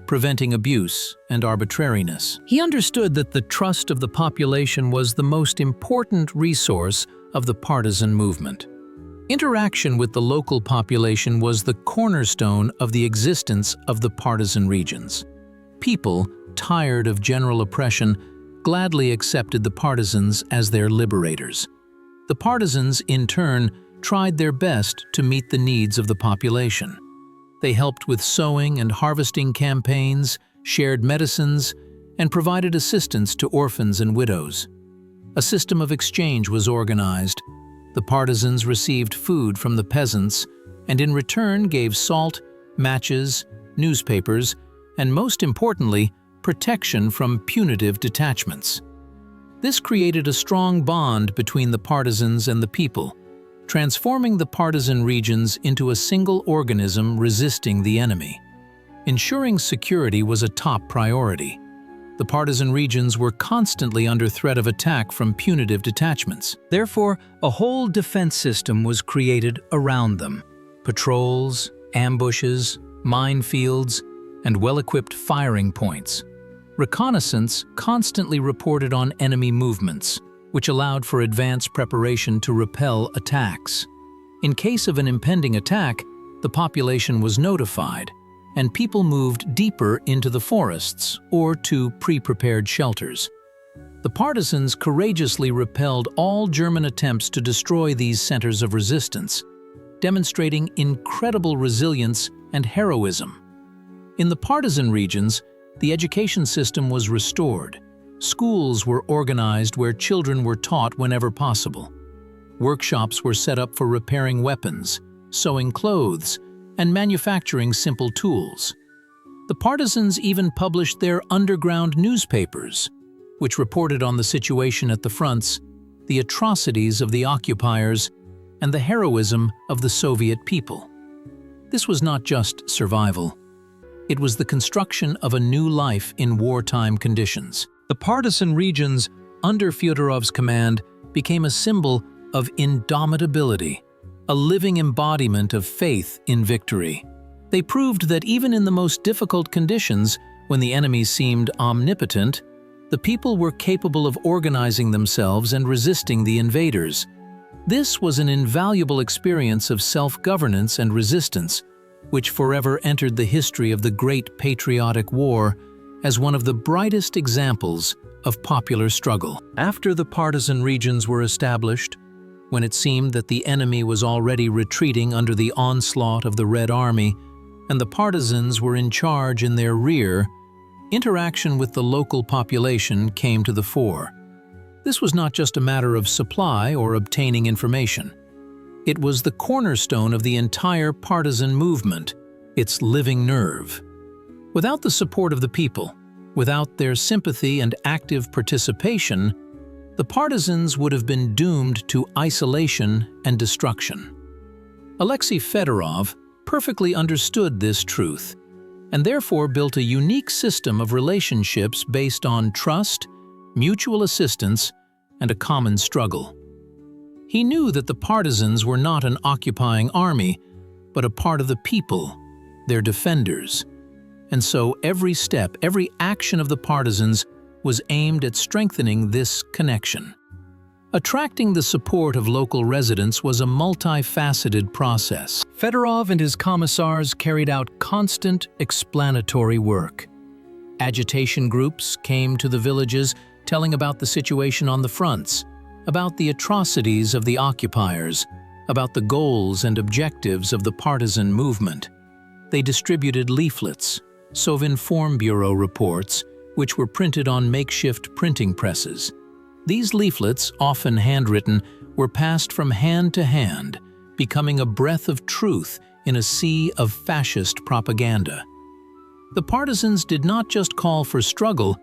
preventing abuse and arbitrariness. He understood that the trust of the population was the most important resource of the partisan movement. Interaction with the local population was the cornerstone of the existence of the partisan regions. People, tired of general oppression, gladly accepted the partisans as their liberators. The partisans, in turn, tried their best to meet the needs of the population. They helped with sowing and harvesting campaigns, shared medicines, and provided assistance to orphans and widows. A system of exchange was organized. The partisans received food from the peasants and in return gave salt, matches, newspapers, and most importantly, protection from punitive detachments. This created a strong bond between the partisans and the people, transforming the partisan regions into a single organism resisting the enemy. Ensuring security was a top priority. The partisan regions were constantly under threat of attack from punitive detachments. Therefore, a whole defense system was created around them. Patrols, ambushes, minefields, and well-equipped firing points. Reconnaissance constantly reported on enemy movements, which allowed for advanced preparation to repel attacks. In case of an impending attack, the population was notified, and people moved deeper into the forests or to pre-prepared shelters. The partisans courageously repelled all German attempts to destroy these centers of resistance, demonstrating incredible resilience and heroism. In the partisan regions, the education system was restored. Schools were organized where children were taught whenever possible. Workshops were set up for repairing weapons, sewing clothes, and manufacturing simple tools. The partisans even published their underground newspapers, which reported on the situation at the fronts, the atrocities of the occupiers, and the heroism of the Soviet people. This was not just survival. It was the construction of a new life in wartime conditions. The partisan regions under Fyodorov's command became a symbol of indomitability, a living embodiment of faith in victory. They proved that even in the most difficult conditions, when the enemy seemed omnipotent, the people were capable of organizing themselves and resisting the invaders. This was an invaluable experience of self-governance and resistance, which forever entered the history of the Great Patriotic War as one of the brightest examples of popular struggle. After the partisan regions were established, when it seemed that the enemy was already retreating under the onslaught of the Red Army and the partisans were in charge in their rear, interaction with the local population came to the fore. This was not just a matter of supply or obtaining information. It was the cornerstone of the entire partisan movement, its living nerve. Without the support of the people, without their sympathy and active participation, the partisans would have been doomed to isolation and destruction. Alexey Fedorov perfectly understood this truth, and therefore built a unique system of relationships based on trust, mutual assistance, and a common struggle. He knew that the partisans were not an occupying army, but a part of the people, their defenders. And so every step, every action of the partisans was aimed at strengthening this connection. Attracting the support of local residents was a multifaceted process. Fedorov and his commissars carried out constant explanatory work. Agitation groups came to the villages telling about the situation on the fronts, about the atrocities of the occupiers, about the goals and objectives of the partisan movement. They distributed leaflets, Sovinformbureau reports, which were printed on makeshift printing presses. These leaflets, often handwritten, were passed from hand to hand, becoming a breath of truth in a sea of fascist propaganda. The partisans did not just call for struggle,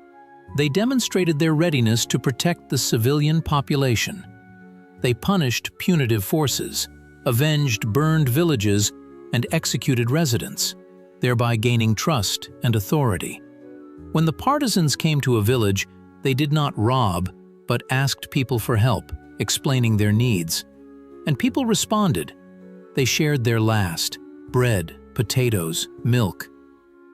they demonstrated their readiness to protect the civilian population. They punished punitive forces, avenged burned villages, and executed residents, thereby gaining trust and authority. When the partisans came to a village, they did not rob, but asked people for help, explaining their needs. And people responded. They shared their last: bread, potatoes, milk.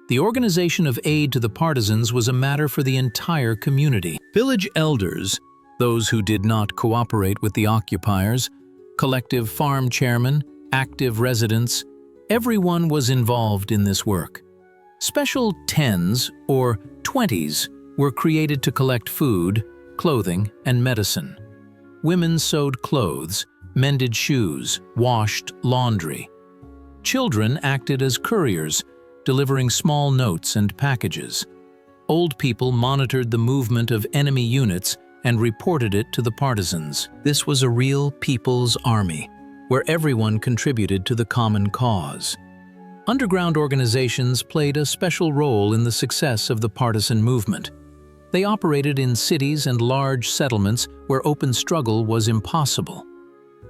The organization of aid to the partisans was a matter for the entire community. Village elders, those who did not cooperate with the occupiers, collective farm chairmen, active residents, everyone was involved in this work. Special 10s or 20s were created to collect food, clothing, and medicine. Women sewed clothes, mended shoes, washed laundry. Children acted as couriers, delivering small notes and packages. Old people monitored the movement of enemy units and reported it to the partisans. This was a real people's army, where everyone contributed to the common cause. Underground organizations played a special role in the success of the partisan movement. They operated in cities and large settlements where open struggle was impossible.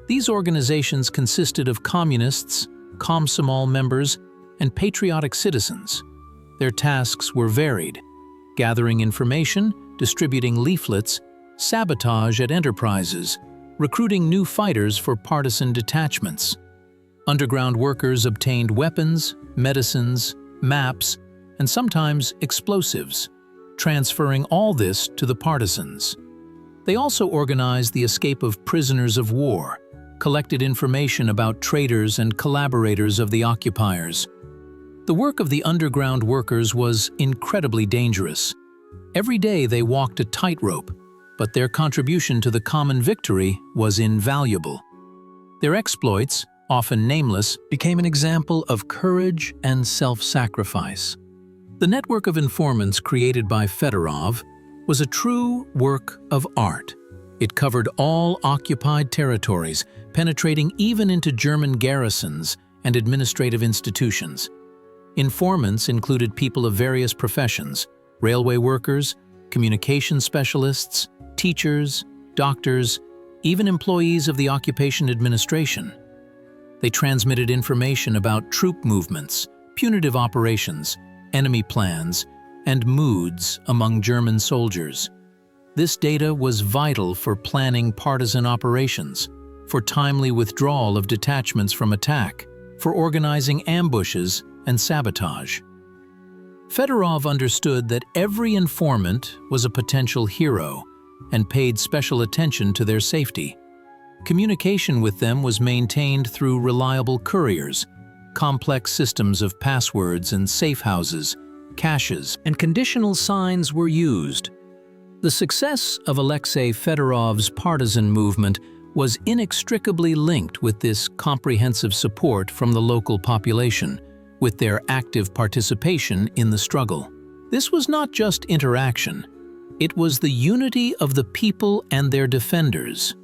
These organizations consisted of communists, Komsomol members, and patriotic citizens. Their tasks were varied: gathering information, distributing leaflets, sabotage at enterprises, recruiting new fighters for partisan detachments. Underground workers obtained weapons, medicines, maps, and sometimes explosives, transferring all this to the partisans. They also organized the escape of prisoners of war, collected information about traitors and collaborators of the occupiers. The work of the underground workers was incredibly dangerous. Every day they walked a tightrope, but their contribution to the common victory was invaluable. Their exploits, often nameless, became an example of courage and self-sacrifice. The network of informants created by Fedorov was a true work of art. It covered all occupied territories, penetrating even into German garrisons and administrative institutions. Informants included people of various professions: railway workers, communication specialists, teachers, doctors, even employees of the occupation administration. They transmitted information about troop movements, punitive operations, enemy plans, and moods among German soldiers. This data was vital for planning partisan operations, for timely withdrawal of detachments from attack, for organizing ambushes and sabotage. Fedorov understood that every informant was a potential hero and paid special attention to their safety. Communication with them was maintained through reliable couriers, complex systems of passwords and safe houses, caches, and conditional signs were used. The success of Alexey Fedorov's partisan movement was inextricably linked with this comprehensive support from the local population, with their active participation in the struggle. This was not just interaction. It was the unity of the people and their defenders,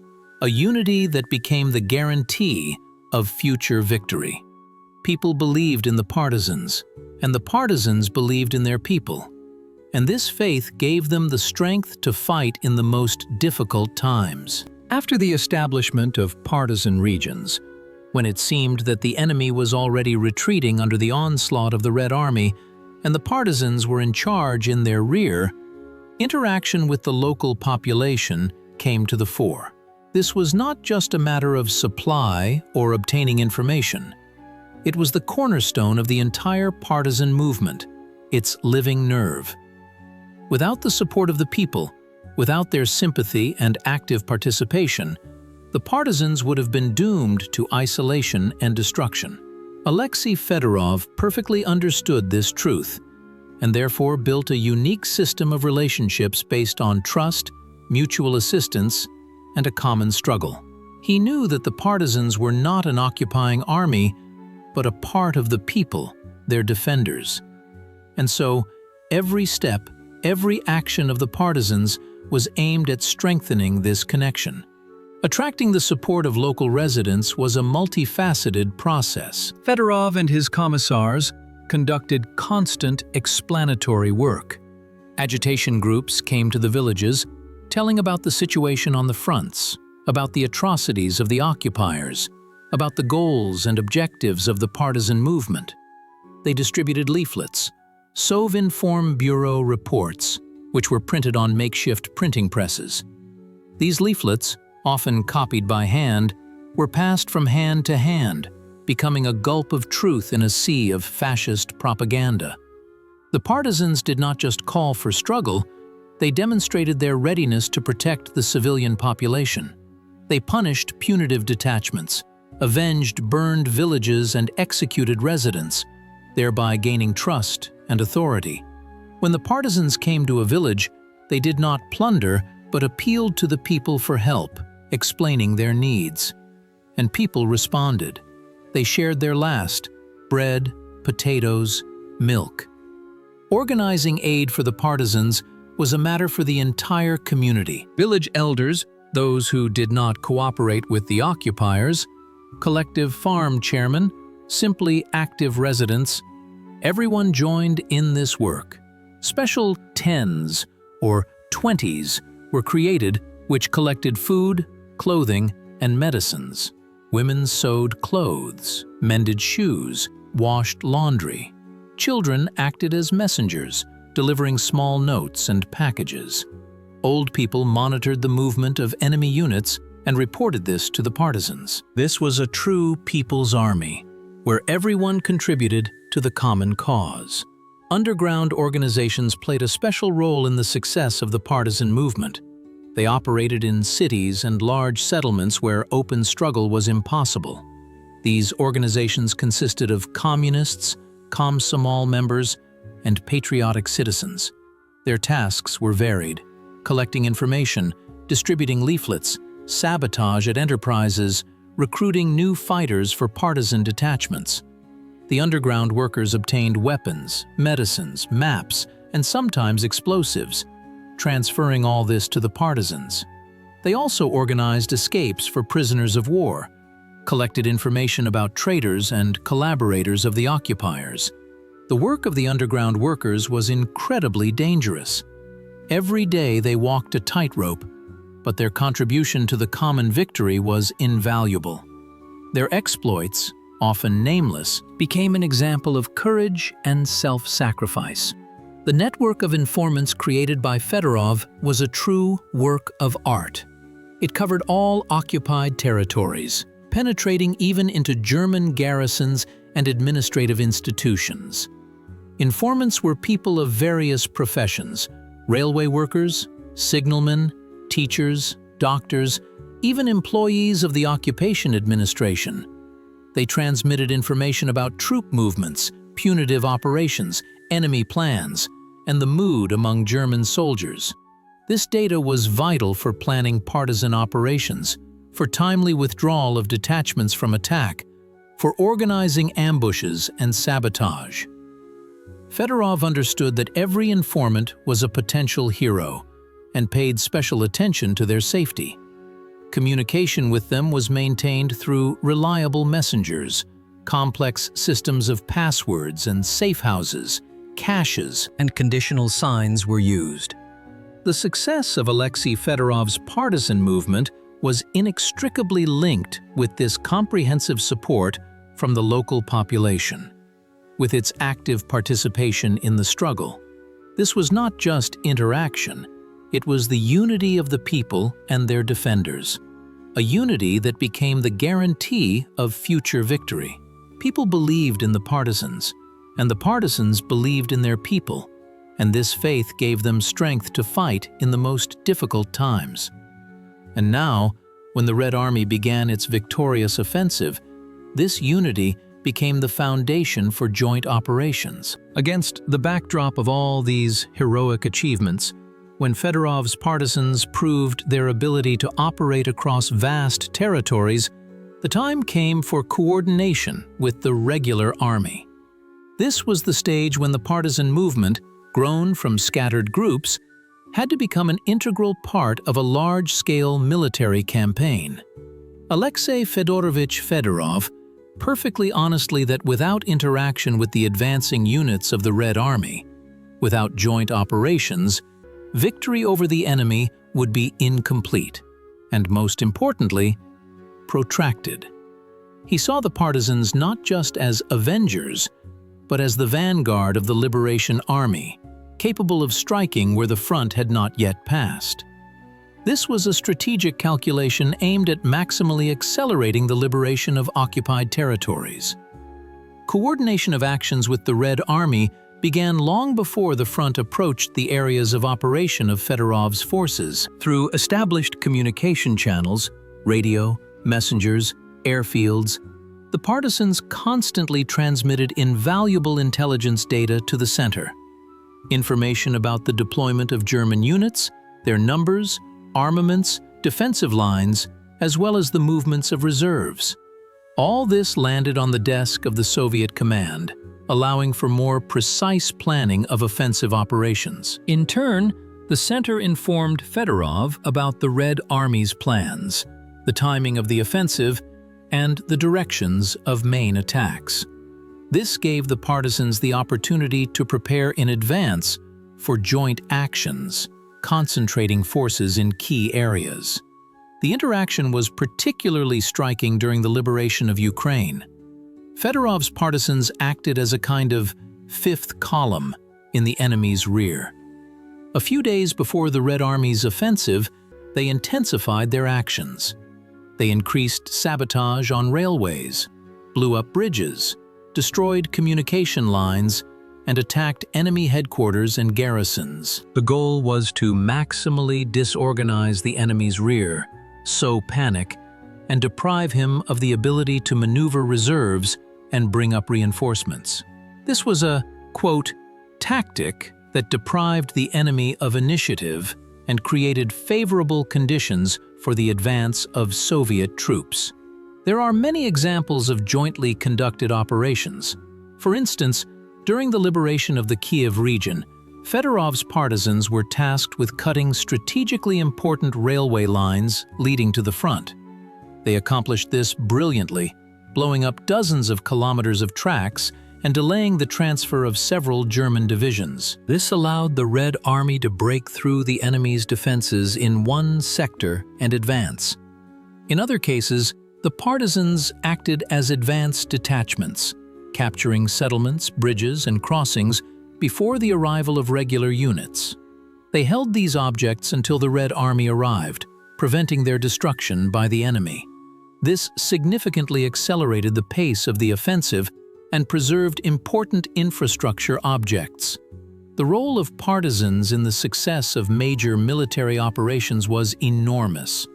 a unity that became the guarantee of future victory. People believed in the partisans, and the partisans believed in their people. And this faith gave them the strength to fight in the most difficult times. After the establishment of partisan regions, when it seemed that the enemy was already retreating under the onslaught of the Red Army and the partisans were in charge in their rear, interaction with the local population came to the fore. This was not just a matter of supply or obtaining information. It was the cornerstone of the entire partisan movement, its living nerve. Without the support of the people, without their sympathy and active participation, the partisans would have been doomed to isolation and destruction. Alexey Fyodorov perfectly understood this truth, and therefore built a unique system of relationships based on trust, mutual assistance, and a common struggle. He knew that the partisans were not an occupying army, but a part of the people, their defenders. And so, every step, every action of the partisans was aimed at strengthening this connection. Attracting the support of local residents was a multifaceted process. Fedorov and his commissars conducted constant explanatory work. Agitation groups came to the villages, telling about the situation on the fronts, about the atrocities of the occupiers, about the goals and objectives of the partisan movement. They distributed leaflets, Sovinform Bureau reports, which were printed on makeshift printing presses. These leaflets, often copied by hand, were passed from hand to hand, becoming a gulp of truth in a sea of fascist propaganda. The partisans did not just call for struggle, they demonstrated their readiness to protect the civilian population. They punished punitive detachments, avenged burned villages and executed residents, thereby gaining trust and authority. When the partisans came to a village, they did not plunder but appealed to the people for help, explaining their needs. And people responded. They shared their last: bread, potatoes, milk. Organizing aid for the partisans was a matter for the entire community. Village elders, those who did not cooperate with the occupiers, collective farm chairmen, simply active residents, everyone joined in this work. Special tens, or 20s, were created which collected food, clothing, and medicines. Women sewed clothes, mended shoes, washed laundry. Children acted as messengers, delivering small notes and packages. Old people monitored the movement of enemy units and reported this to the partisans. This was a true people's army, where everyone contributed to the common cause. Underground organizations played a special role in the success of the partisan movement. They operated in cities and large settlements where open struggle was impossible. These organizations consisted of communists, Komsomol members, and patriotic citizens. Their tasks were varied: collecting information, distributing leaflets, sabotage at enterprises, recruiting new fighters for partisan detachments. The underground workers obtained weapons, medicines, maps, and sometimes explosives, transferring all this to the partisans. They also organized escapes for prisoners of war, collected information about traitors and collaborators of the occupiers. The work of the underground workers was incredibly dangerous. Every day they walked a tightrope, but their contribution to the common victory was invaluable. Their exploits, often nameless, became an example of courage and self-sacrifice. The network of informants created by Fedorov was a true work of art. It covered all occupied territories, penetrating even into German garrisons and administrative institutions. Informants were people of various professions: railway workers, signalmen, teachers, doctors, even employees of the occupation administration. They transmitted information about troop movements, punitive operations, enemy plans, and the mood among German soldiers. This data was vital for planning partisan operations, for timely withdrawal of detachments from attack, for organizing ambushes and sabotage. Fedorov understood that every informant was a potential hero and paid special attention to their safety. Communication with them was maintained through reliable messengers, complex systems of passwords and safe houses, caches, and conditional signs were used. The success of Alexey Fedorov's partisan movement was inextricably linked with this comprehensive support from the local population. With its active participation in the struggle, this was not just interaction, it was the unity of the people and their defenders, a unity that became the guarantee of future victory. People believed in the partisans, and the partisans believed in their people, and this faith gave them strength to fight in the most difficult times. And now, when the Red Army began its victorious offensive, this unity became the foundation for joint operations. Against the backdrop of all these heroic achievements, when Fedorov's partisans proved their ability to operate across vast territories, the time came for coordination with the regular army. This was the stage when the partisan movement, grown from scattered groups, had to become an integral part of a large-scale military campaign. Alexey Fyodorovich Fedorov perfectly honestly that without interaction with the advancing units of the Red Army, without joint operations, victory over the enemy would be incomplete, and most importantly, protracted. He saw the partisans not just as avengers, but as the vanguard of the Liberation Army, capable of striking where the front had not yet passed. This was a strategic calculation aimed at maximally accelerating the liberation of occupied territories. Coordination of actions with the Red Army began long before the front approached the areas of operation of Fedorov's forces. Through established communication channels, radio, messengers, airfields, the partisans constantly transmitted invaluable intelligence data to the center. Information about the deployment of German units, their numbers, armaments, defensive lines, as well as the movements of reserves. All this landed on the desk of the Soviet command, allowing for more precise planning of offensive operations. In turn, the center informed Fedorov about the Red Army's plans, the timing of the offensive, and the directions of main attacks. This gave the partisans the opportunity to prepare in advance for joint actions, concentrating forces in key areas. The interaction was particularly striking during the liberation of Ukraine. Fedorov's partisans acted as a kind of fifth column in the enemy's rear. A few days before the Red Army's offensive, they intensified their actions. They increased sabotage on railways, blew up bridges, destroyed communication lines, and attacked enemy headquarters and garrisons. The goal was to maximally disorganize the enemy's rear, sow panic, and deprive him of the ability to maneuver reserves and bring up reinforcements. This was a, quote, tactic that deprived the enemy of initiative and created favorable conditions for the advance of Soviet troops. There are many examples of jointly conducted operations. For instance, during the liberation of the Kiev region, Fedorov's partisans were tasked with cutting strategically important railway lines leading to the front. They accomplished this brilliantly, blowing up dozens of kilometers of tracks and delaying the transfer of several German divisions. This allowed the Red Army to break through the enemy's defenses in one sector and advance. In other cases, the partisans acted as advance detachments, capturing settlements, bridges, and crossings before the arrival of regular units. They held these objects until the Red Army arrived, preventing their destruction by the enemy. This significantly accelerated the pace of the offensive and preserved important infrastructure objects. The role of partisans in the success of major military operations was enormous.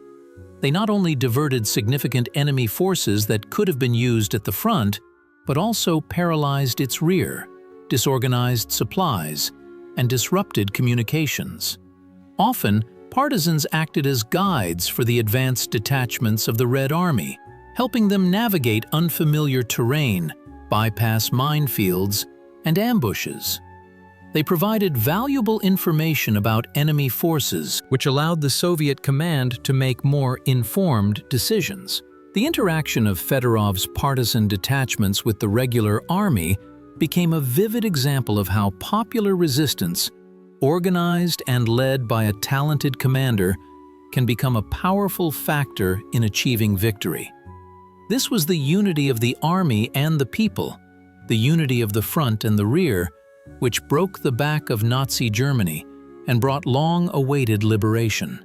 They not only diverted significant enemy forces that could have been used at the front, but also paralyzed its rear, disorganized supplies, and disrupted communications. Often, partisans acted as guides for the advanced detachments of the Red Army, helping them navigate unfamiliar terrain, bypass minefields, and ambushes. They provided valuable information about enemy forces, which allowed the Soviet command to make more informed decisions. The interaction of Fedorov's partisan detachments with the regular army became a vivid example of how popular resistance, organized and led by a talented commander, can become a powerful factor in achieving victory. This was the unity of the army and the people, the unity of the front and the rear, which broke the back of Nazi Germany and brought long-awaited liberation.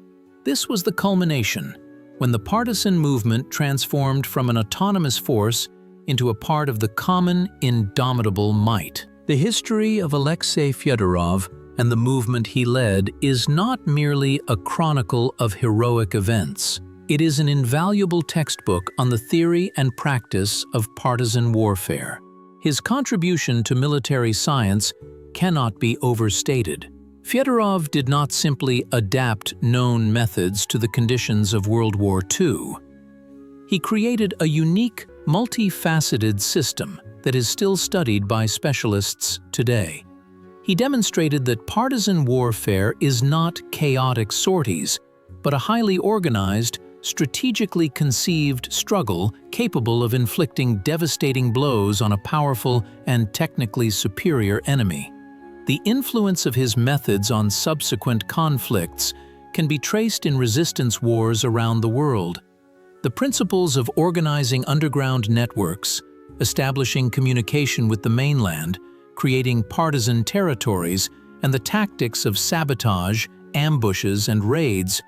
This was the culmination, when the partisan movement transformed from an autonomous force into a part of the common, indomitable might. The history of Alexey Fyodorov and the movement he led is not merely a chronicle of heroic events. It is an invaluable textbook on the theory and practice of partisan warfare. His contribution to military science cannot be overstated. Fedorov did not simply adapt known methods to the conditions of World War II. He created a unique, multifaceted system that is still studied by specialists today. He demonstrated that partisan warfare is not chaotic sorties, but a highly organized, strategically conceived struggle capable of inflicting devastating blows on a powerful and technically superior enemy. The influence of his methods on subsequent conflicts can be traced in resistance wars around the world. The principles of organizing underground networks, establishing communication with the mainland, creating partisan territories, and the tactics of sabotage, ambushes, and raids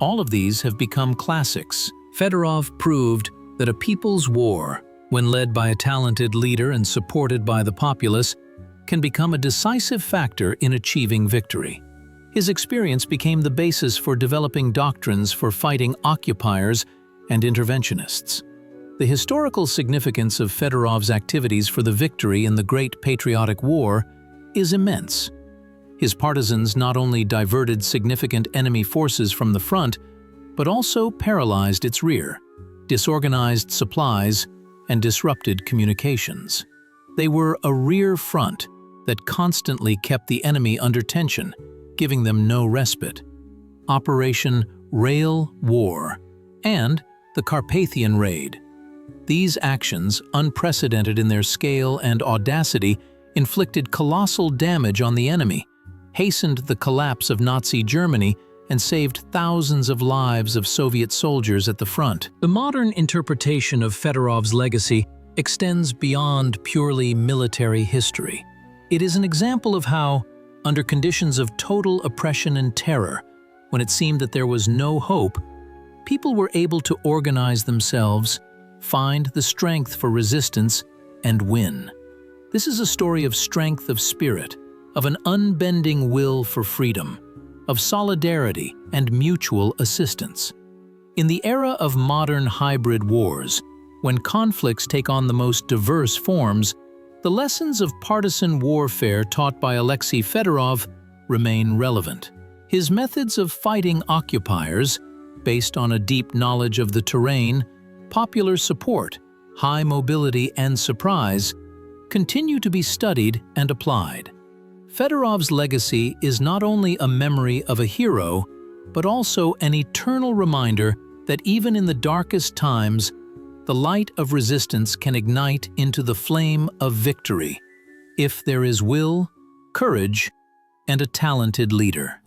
All of these have become classics. Fedorov proved that a people's war, when led by a talented leader and supported by the populace, can become a decisive factor in achieving victory. His experience became the basis for developing doctrines for fighting occupiers and interventionists. The historical significance of Fedorov's activities for the victory in the Great Patriotic War is immense. His partisans not only diverted significant enemy forces from the front, but also paralyzed its rear, disorganized supplies, and disrupted communications. They were a rear front that constantly kept the enemy under tension, giving them no respite. Operation Rail War and the Carpathian Raid. These actions, unprecedented in their scale and audacity, inflicted colossal damage on the enemy, hastened the collapse of Nazi Germany, and saved thousands of lives of Soviet soldiers at the front. The modern interpretation of Fedorov's legacy extends beyond purely military history. It is an example of how, under conditions of total oppression and terror, when it seemed that there was no hope, people were able to organize themselves, find the strength for resistance, and win. This is a story of strength of spirit, of an unbending will for freedom, of solidarity and mutual assistance. In the era of modern hybrid wars, when conflicts take on the most diverse forms, the lessons of partisan warfare taught by Alexey Fyodorov remain relevant. His methods of fighting occupiers, based on a deep knowledge of the terrain, popular support, high mobility, and surprise, continue to be studied and applied. Fedorov's legacy is not only a memory of a hero, but also an eternal reminder that even in the darkest times, the light of resistance can ignite into the flame of victory, if there is will, courage, and a talented leader.